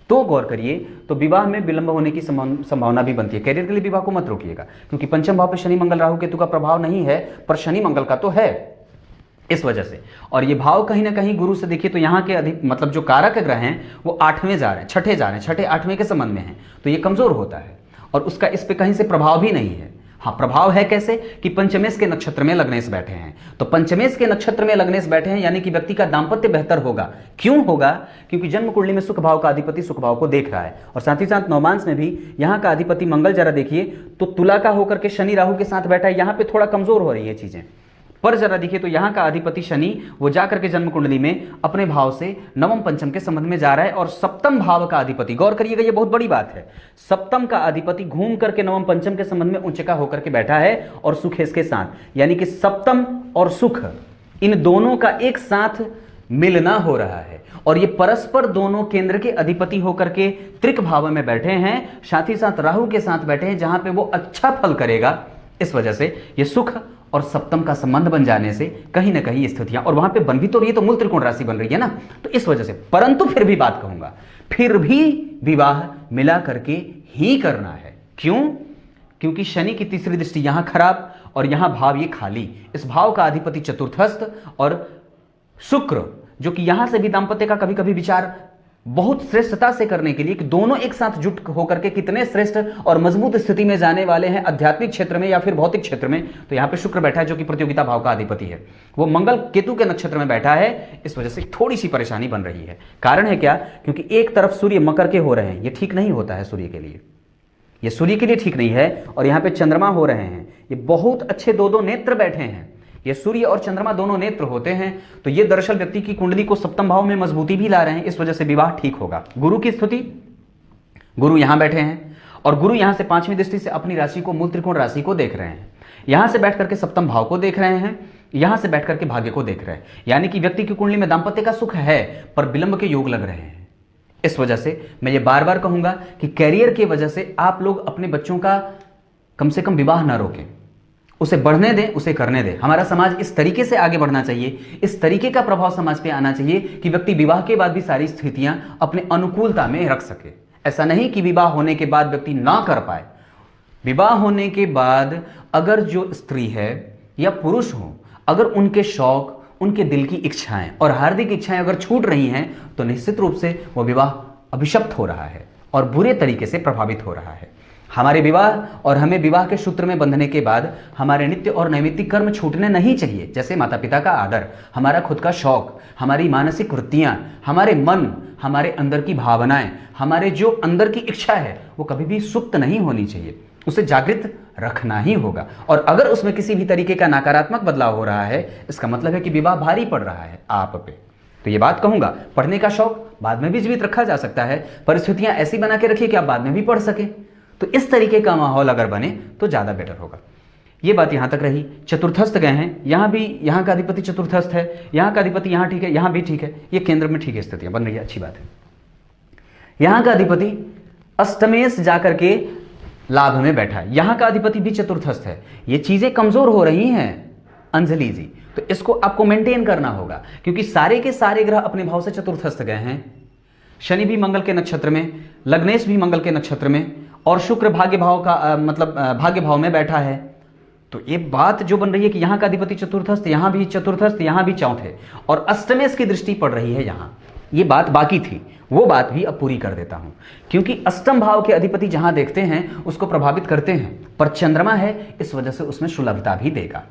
तो गौर करिए, तो विवाह में विलंब होने की संभावना भी बनती है। कैरियर के लिए विवाह को मत रोकिएगा, क्योंकि पंचम भाव पे शनि मंगल राहु केतु का प्रभाव नहीं है, पर शनि मंगल का तो है, इस वजह से। और ये भाव कहीं ना कहीं गुरु से देखिए तो यहाँ के अधिक मतलब जो कारक ग्रह हैं वो आठवें जा रहे हैं, छठे जा रहे हैं, छठे आठवें के संबंध में हैं, तो ये कमजोर होता है और उसका इस पे कहीं से प्रभाव भी नहीं है। हाँ, प्रभाव है कैसे कि पंचमेश के नक्षत्र में लग्नेश बैठे हैं, तो पंचमेश के नक्षत्र में लग्नेश बैठे हैं, यानी कि व्यक्ति का दांपत्य बेहतर होगा। क्यों होगा? क्योंकि जन्म कुंडली में सुख भाव का अधिपति सुख भाव को देख रहा है, और साथ ही साथ नवमांश में भी यहाँ का अधिपति मंगल जरा देखिए तो तुला का होकर के शनि राहु के साथ बैठा है, यहाँ पे थोड़ा कमजोर हो रही है चीजें। पर जरा देखिए तो यहाँ का अधिपति शनि वो जाकर के जन्म कुंडली में अपने भाव से नवम पंचम के संबंध में जा रहा है, और सप्तम भाव का अधिपति, गौर करिएगा ये बहुत बड़ी बात है, सप्तम का अधिपति घूम करके नवम पंचम के संबंध में उच्च का होकर के बैठा है और सुख इसके साथ, यानी कि सप्तम और सुख इन दोनों का एक साथ मिलना हो रहा है, और ये परस्पर दोनों केंद्र के अधिपति होकर के त्रिक भाव में बैठे हैं, साथ ही साथ राहु के साथ बैठे हैं जहां पे वो अच्छा फल करेगा। इस वजह से ये सुख और सप्तम का संबंध बन जाने से कहीं ना कहीं स्थितियां, और वहां पे बन भी तो रही है, तो मूल त्रिकोण राशि बन रही है ना, तो इस वजह से। परंतु फिर भी बात कहूंगा, फिर भी विवाह मिला करके ही करना है। क्यों? क्योंकि शनि की तीसरी दृष्टि यहां खराब और यहां भाव ये खाली, इस भाव का अधिपति चतुर्थस्थ, और शुक्र जो कि यहां से भी दांपत्य का कभी कभी विचार बहुत श्रेष्ठता से करने के लिए कि दोनों एक साथ जुट होकर के कितने श्रेष्ठ और मजबूत स्थिति में जाने वाले हैं आध्यात्मिक क्षेत्र में या फिर भौतिक क्षेत्र में, तो यहां पे शुक्र बैठा है जो कि प्रतियोगिता भाव का अधिपति है, वो मंगल केतु के नक्षत्र में बैठा है, इस वजह से थोड़ी सी परेशानी बन रही है। कारण है क्या? क्योंकि एक तरफ सूर्य मकर के हो रहे हैं, ये ठीक नहीं होता है सूर्य के लिए, ये सूर्य के लिए ठीक नहीं है, और यहां पे चंद्रमा हो रहे हैं, ये बहुत अच्छे दो दो नेत्र बैठे हैं, ये सूर्य और चंद्रमा दोनों नेत्र होते हैं, तो ये दरअसल व्यक्ति की कुंडली को सप्तम भाव में मजबूती भी ला रहे हैं, इस वजह से विवाह ठीक होगा। गुरु की स्थिति, गुरु यहां बैठे हैं और गुरु यहां से पांचवीं दृष्टि से अपनी राशि को मूल त्रिकोण राशि को देख रहे हैं, यहां से बैठ करके सप्तम भाव को देख रहे हैं, यहां से बैठ करके भाग्य को देख रहे हैं, यानी कि व्यक्ति की कुंडली में दांपत्य का सुख है पर विलंब के योग लग रहे हैं। इस वजह से मैं ये बार बार कहूंगा कि कैरियर की वजह से आप लोग अपने बच्चों का कम से कम विवाह ना रोकें, उसे बढ़ने दें, उसे करने दें। हमारा समाज इस तरीके से आगे बढ़ना चाहिए, इस तरीके का प्रभाव समाज पे आना चाहिए कि व्यक्ति विवाह के बाद भी सारी स्थितियां अपने अनुकूलता में रख सके। ऐसा नहीं कि विवाह होने के बाद व्यक्ति ना कर पाए। विवाह होने के बाद अगर जो स्त्री है या पुरुष हो, अगर उनके शौक, उनके दिल की इच्छाएं और हार्दिक इच्छाएं अगर छूट रही हैं, तो निश्चित रूप से वो विवाह अभिशप्त हो रहा है और बुरे तरीके से प्रभावित हो रहा है। हमारे विवाह और हमें विवाह के सूत्र में बंधने के बाद हमारे नित्य और नैमित्तिक कर्म छूटने नहीं चाहिए, जैसे माता पिता का आदर, हमारा खुद का शौक, हमारी मानसिक वृत्तियां, हमारे मन, हमारे अंदर की भावनाएं, हमारे जो अंदर की इच्छा है वो कभी भी सुप्त नहीं होनी चाहिए, उसे जागृत रखना ही होगा। और अगर उसमें किसी भी तरीके का नकारात्मक बदलाव हो रहा है, इसका मतलब है कि विवाह भारी पड़ रहा है आप पे। तो ये बात कहूंगा, पढ़ने का शौक बाद में भी जीवित रखा जा सकता है, परिस्थितियां ऐसी बना के रखिए कि आप बाद में भी पढ़ सके, तो इस तरीके का माहौल अगर बने तो ज्यादा बेटर होगा। ये बात यहां तक रही। चतुर्थस्थ गए हैं, यहां भी यहां का अधिपति चतुर्थस्थ है, यहां का अधिपति यहां ठीक है, यहां भी ठीक है, ये केंद्र में ठीक है, स्थितियां बन रही है, अच्छी बात है। यहां का अधिपति अष्टमेश जाकर के लाभ में बैठा है, यहां का अधिपति भी चतुर्थस्थ है, ये चीजें कमजोर हो रही हैं अंजलि जी, तो इसको आपको मेंटेन करना होगा क्योंकि सारे के सारे ग्रह अपने भाव से चतुर्थस्थ गए हैं। शनि भी मंगल के नक्षत्र में, लग्नेश भी मंगल के नक्षत्र में, और शुक्र भाग्य भाव का भाग्य भाव में बैठा है। तो ये बात जो बन रही है कि यहां का अधिपति चतुर्थस्थ, यहां भी चतुर्थस्थ, यहां भी चौथे, और अष्टमेश की दृष्टि पड़ रही है यहां। ये बात बाकी थी, वो बात भी अब पूरी कर देता हूं, क्योंकि अष्टम भाव के अधिपति जहां देखते हैं उसको प्रभावित करते हैं, पर चंद्रमा है, इस वजह से उसमें सुलभता भी देगा,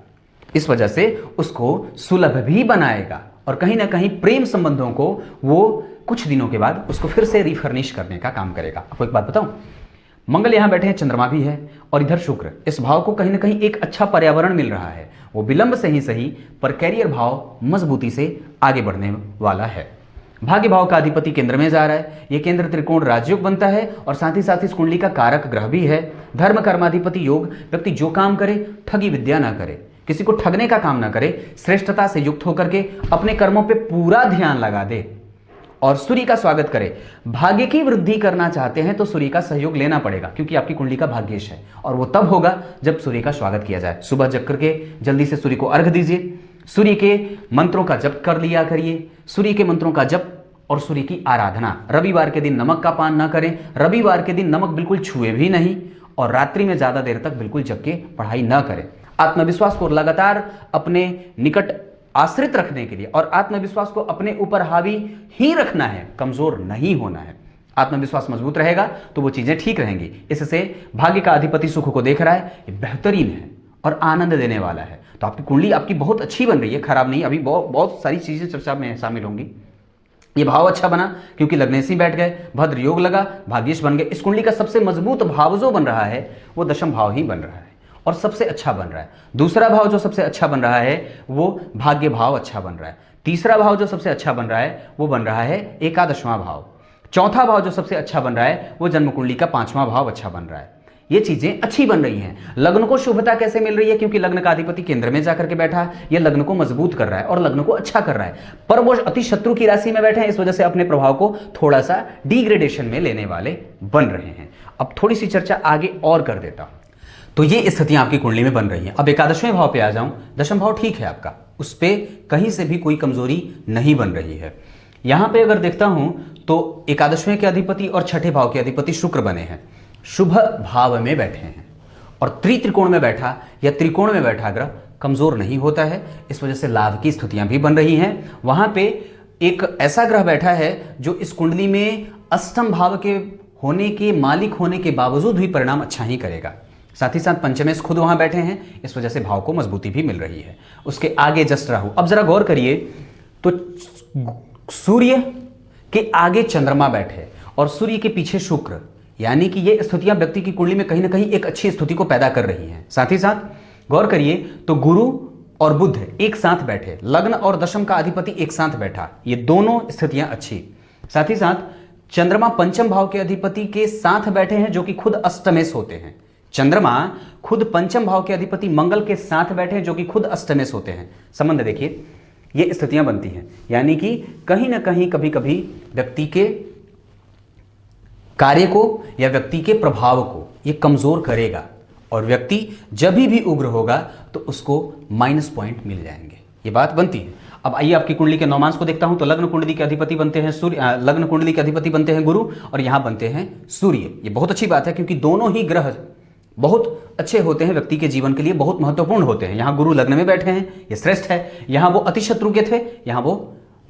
इस वजह से उसको सुलभ भी बनाएगा, और कहीं ना कहीं प्रेम संबंधों को वो कुछ दिनों के बाद उसको फिर से रिफर्निश करने का काम करेगा। आपको एक बात बताऊं, मंगल यहां बैठे हैं, चंद्रमा भी है, और इधर शुक्र, इस भाव को कहीं ना कहीं एक अच्छा पर्यावरण मिल रहा है, वो विलंब से ही सही पर कैरियर भाव मजबूती से आगे बढ़ने वाला है। भाग्य भाव का अधिपति केंद्र में जा रहा है, ये केंद्र त्रिकोण राजयोग बनता है, और साथ ही साथ इस कुंडली का कारक ग्रह भी है। धर्म कर्माधिपति योग, व्यक्ति जो काम करे ठगी विद्या ना करे, किसी को ठगने का काम ना करे, श्रेष्ठता से युक्त होकर के अपने कर्मों पे पूरा ध्यान लगा दे, और सूर्य का स्वागत करे। भाग्य की वृद्धि करना चाहते हैं तो सूर्य का सहयोग लेना पड़ेगा, क्योंकि आपकी कुंडली का भाग्येश है, और वो तब होगा जब सूर्य का स्वागत किया जाए। सुबह जग करके जल्दी से सूर्य को अर्घ दीजिए, सूर्य के मंत्रों का जप कर लिया करिए, सूर्य के मंत्रों का जप और सूर्य की आराधना। रविवार के दिन नमक का पान ना करें, रविवार के दिन नमक बिल्कुल छुए भी नहीं, और रात्रि में ज्यादा देर तक बिल्कुल जग के पढ़ाई ना करें। आत्मविश्वास को लगातार अपने निकट आश्रित रखने के लिए, और आत्मविश्वास को अपने ऊपर हावी ही रखना है, कमजोर नहीं होना है। आत्मविश्वास मजबूत रहेगा तो वो चीजें ठीक रहेंगी। इससे भाग्य का अधिपति सुख को देख रहा है, ये बेहतरीन है और आनंद देने वाला है। तो आपकी कुंडली आपकी बहुत अच्छी बन रही है, खराब नहीं। अभी बहुत सारी चीजें चर्चा में शामिल होंगी। ये भाव अच्छा बना क्योंकि लग्नेशी बैठ गए, भद्र योग लगा, भाग्येश बन गए। इस कुंडली का सबसे मजबूत भाव जो बन रहा है वो दशम भाव ही बन रहा है, और सबसे अच्छा बन रहा है। दूसरा भाव जो सबसे अच्छा बन रहा है वो भाग्य भाव अच्छा बन रहा है। तीसरा भाव जो सबसे अच्छा बन रहा है वो बन रहा है एकादशवां भाव। चौथा भाव जो सबसे अच्छा बन रहा है वो जन्म कुंडली का पांचवां भाव अच्छा बन रहा है। ये चीजें अच्छी बन रही हैं। लग्न को शुभता कैसे मिल रही है? क्योंकि लग्न का अधिपति केंद्र में जाकर के बैठा है, ये लग्न को मजबूत कर रहा है और लग्न को अच्छा कर रहा है। पर वो अति शत्रु की राशि में बैठे हैं, इस वजह से अपने प्रभाव को थोड़ा सा डिग्रेडेशन में लेने वाले बन रहे हैं। अब थोड़ी सी चर्चा आगे और कर देता हूं। तो ये स्थितियां आपकी कुंडली में बन रही हैं। अब एकादशवें भाव पे आ जाऊं। दशम भाव ठीक है आपका, उस पे कहीं से भी कोई कमजोरी नहीं बन रही है। यहां पे अगर देखता हूं तो एकादशवें के अधिपति और छठे भाव के अधिपति शुक्र बने हैं, शुभ भाव में बैठे हैं, और त्रिकोण में बैठा या त्रिकोण में बैठा ग्रह कमजोर नहीं होता है, इस वजह से लाभ की स्थितियां भी बन रही हैं। वहां पे एक ऐसा ग्रह बैठा है जो इस कुंडली में अष्टम भाव के होने के मालिक होने के बावजूद भी परिणाम अच्छा ही करेगा। साथ ही साथ पंचमेश खुद वहां बैठे हैं, इस वजह से भाव को मजबूती भी मिल रही है। उसके आगे जस्ट राहु। अब जरा गौर करिए तो सूर्य के आगे चंद्रमा बैठे और सूर्य के पीछे शुक्र, यानी कि ये स्थितियां व्यक्ति की कुंडली में कहीं ना कहीं एक अच्छी स्थिति को पैदा कर रही हैं। साथ ही साथ गौर करिए तो गुरु और बुध एक साथ बैठे, लग्न और दशम का अधिपति एक साथ बैठा, ये दोनों स्थितियां अच्छी। साथ ही साथ चंद्रमा पंचम भाव के अधिपति के साथ बैठे हैं जो कि खुद अष्टमेश होते हैं। चंद्रमा खुद पंचम भाव के अधिपति मंगल के साथ बैठे हैं जो कि खुद अष्टमेश होते हैं। संबंध देखिए, ये स्थितियां बनती हैं, यानी कि कहीं ना कहीं कभी कभी व्यक्ति के कार्य को या व्यक्ति के प्रभाव को ये कमजोर करेगा, और व्यक्ति जब भी उग्र होगा तो उसको माइनस पॉइंट मिल जाएंगे। ये बात बनती है। अब आइए आपकी कुंडली के नौमांस को देखता हूं तो लग्न कुंडली के अधिपति बनते हैं सूर्य, लग्न कुंडली के अधिपति बनते हैं गुरु, और यहां बनते हैं सूर्य। ये बहुत अच्छी बात है क्योंकि दोनों ही ग्रह बहुत अच्छे होते हैं, व्यक्ति के जीवन के लिए बहुत महत्वपूर्ण होते हैं। यहां गुरु लग्न में बैठे हैं, ये श्रेष्ठ है। यहां वो अति शत्रु के थे, यहां वो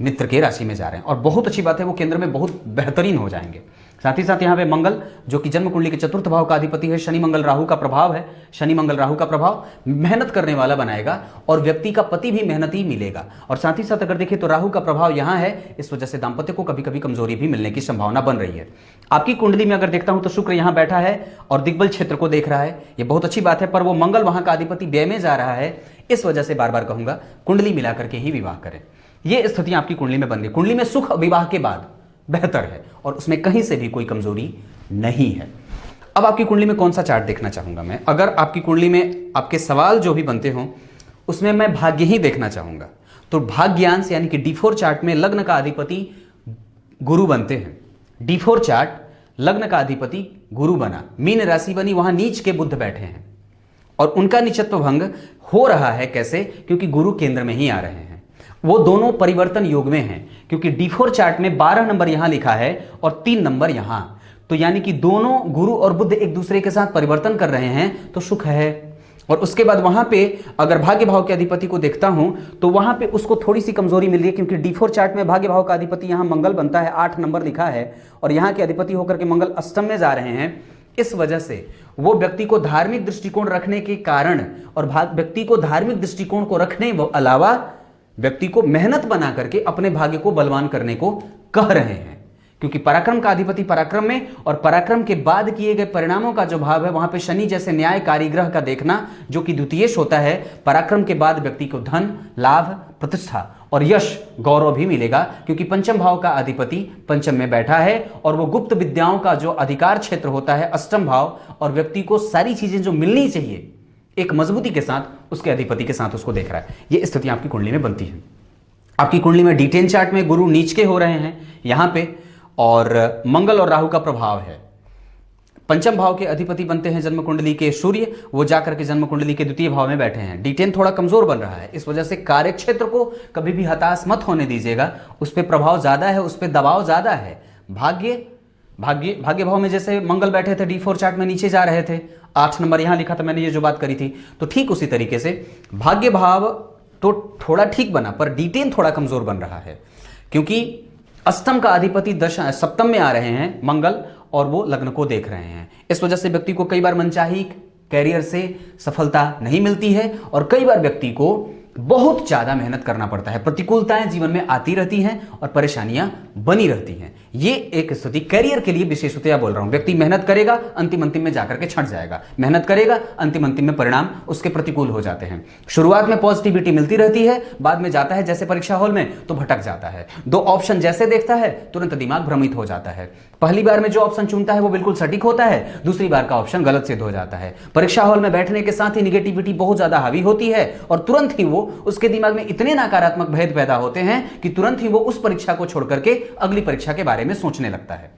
मित्र के राशि में जा रहे हैं, और बहुत अच्छी बात है, वो केंद्र में बहुत बेहतरीन हो जाएंगे। साथ ही साथ यहाँ पे मंगल जो कि जन्म कुंडली के चतुर्थ भाव का अधिपति है, शनि मंगल राहु का प्रभाव है। शनि मंगल राहु का प्रभाव मेहनत करने वाला बनाएगा, और व्यक्ति का पति भी मेहनती मिलेगा। और साथ ही साथ अगर देखें तो राहु का प्रभाव यहाँ है, इस वजह से दाम्पत्य को कभी कभी कमजोरी भी मिलने की संभावना बन रही है। आपकी कुंडली में अगर देखता हूं तो शुक्र यहाँ बैठा है और दिग्बल क्षेत्र को देख रहा है, ये बहुत अच्छी बात है। पर वो मंगल वहां का अधिपति व्यय में जा रहा है, इस वजह से बार बार कहूंगा कुंडली मिलाकर के ही विवाह करें। ये स्थितियां आपकी कुंडली में बन रही। कुंडली में सुख विवाह के बाद बेहतर है, और उसमें कहीं से भी कोई कमजोरी नहीं है। अब आपकी कुंडली में कौन सा चार्ट देखना चाहूंगा मैं? अगर आपकी कुंडली में आपके सवाल जो भी बनते हों उसमें मैं भाग्य ही देखना चाहूंगा, तो भाग्यांश यानी कि D4 चार्ट में लग्न का अधिपति गुरु बनते हैं। D4 चार्ट लग्न का अधिपति गुरु बना, मीन राशि बनी, वहां नीच के बुध बैठे हैं और उनका नीचत्व भंग हो रहा है। कैसे? क्योंकि गुरु केंद्र में ही आ रहे हैं। वो दोनों परिवर्तन योग में हैं, क्योंकि D4 चार्ट में 12 नंबर यहां लिखा है और 3 नंबर यहां, तो यानी कि दोनों गुरु और बुध एक दूसरे के साथ परिवर्तन कर रहे हैं, तो सुख है। और उसके बाद वहां पे अगर भाग्य भाव के अधिपति को देखता हूं तो वहां पे उसको थोड़ी सी कमजोरी मिल रही है, क्योंकि D4 चार्ट में भाग्य भाव का अधिपति यहां मंगल बनता है, 8 नंबर लिखा है, और यहां के अधिपति होकर के मंगल अष्टम में जा रहे हैं। इस वजह से वो व्यक्ति को धार्मिक दृष्टिकोण रखने के कारण और व्यक्ति को धार्मिक दृष्टिकोण को रखने अलावा व्यक्ति को मेहनत बना करके अपने भाग्य को बलवान करने को कह रहे हैं, क्योंकि पराक्रम का अधिपति पराक्रम में, और पराक्रम के बाद किए गए परिणामों का जो भाव है वहां पे शनि जैसे न्यायकारी ग्रह का देखना, जो कि द्वितीयेश होता है। पराक्रम के बाद व्यक्ति को धन, लाभ, प्रतिष्ठा और यश, गौरव भी मिलेगा, क्योंकि पंचम भाव का अधिपति पंचम में बैठा है और वो गुप्त विद्याओं का जो अधिकार क्षेत्र होता है अष्टम भाव, और व्यक्ति को सारी चीजें जो मिलनी चाहिए एक मजबूती के साथ उसके अधिपति के साथ उसको देख रहा है। ये स्थिति आपकी कुंडली में बनती है। आपकी कुंडली में D10 चार्ट में गुरु नीच के हो रहे हैं यहां पे, और मंगल और राहु का प्रभाव है। पंचम भाव के अधिपति बनते हैं जन्म कुंडली के सूर्य, वो जाकर के जन्म कुंडली के द्वितीय भाव में बैठे हैं। D10 थोड़ा कमजोर बन रहा है, इस वजह से कार्य क्षेत्र को कभी भी हताश मत होने दीजिएगा, उस पर प्रभाव ज्यादा है, उस पर दबाव ज्यादा है। भाग्य भाव में जैसे मंगल बैठे थे D4 चार्ट में नीचे जा रहे थे, 8 नंबर यहां लिखा था, मैंने ये जो बात करी थी, तो ठीक उसी तरीके से भाग्य भाव तो थोड़ा ठीक बना, पर D10 थोड़ा कमजोर बन रहा है, क्योंकि अष्टम का अधिपति सप्तम में आ रहे हैं मंगल, और वो लग्न को देख रहे हैं। इस वजह से व्यक्ति को कई बार मनचाही कैरियर से सफलता नहीं मिलती है, और कई बार व्यक्ति को बहुत ज्यादा मेहनत करना पड़ता है, प्रतिकूलताएं जीवन में आती रहती हैं और परेशानियां बनी रहती हैं। ये एक स्थिति कैरियर के लिए विशेषतया बोल रहा हूं। व्यक्ति मेहनत करेगा, अंतिम में जाकर के छंट जाएगा, मेहनत करेगा, अंतिम में परिणाम उसके प्रतिकूल हो जाते हैं। शुरुआत में पॉजिटिविटी मिलती रहती है, बाद में जाता है जैसे परीक्षा हॉल में तो भटक जाता है। 2 ऑप्शन जैसे देखता है तुरंत दिमाग भ्रमित हो जाता है। पहली बार में जो ऑप्शन चुनता है वो बिल्कुल सटीक होता है, दूसरी बार का ऑप्शन गलत सिद्ध हो जाता है। परीक्षा हॉल में बैठने के साथ ही निगेटिविटी बहुत ज्यादा हावी होती है, और तुरंत ही वो उसके दिमाग में इतने नकारात्मक भेद पैदा होते हैं कि तुरंत ही वो उस परीक्षा को छोड़ करके अगली परीक्षा के बारे में सोचने लगता है।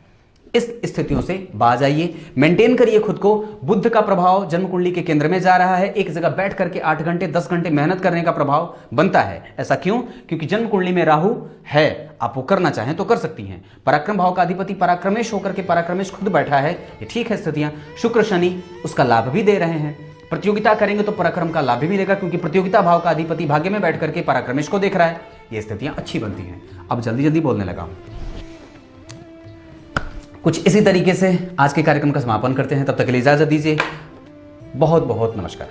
इस स्थितियों से बाज आइए, मेंटेन करिए खुद को। बुध का प्रभाव जन्म कुंडली के केंद्र में जा रहा है, एक जगह बैठ करके 8 घंटे 10 घंटे मेहनत करने का प्रभाव बनता है। ऐसा क्यों? क्योंकि जन्म कुंडली में राहु है, आप वो करना चाहें तो कर सकती हैं। पराक्रम भाव का अधिपति पराक्रमेश होकर के पराक्रमेश खुद बैठा है, ये ठीक है स्थितियां। शुक्र शनि उसका लाभ भी दे रहे हैं। प्रतियोगिता करेंगे तो पराक्रम का लाभ भी मिलेगा, क्योंकि प्रतियोगिता भाव का अधिपति भाग्य में बैठ करके पराक्रमेश को देख रहा है। ये स्थितियां अच्छी बनती हैं। अब जल्दी जल्दी बोलने लगा हूं। कुछ इसी तरीके से आज के कार्यक्रम का समापन करते हैं, तब तक के लिए इजाजत दीजिए। बहुत बहुत नमस्कार।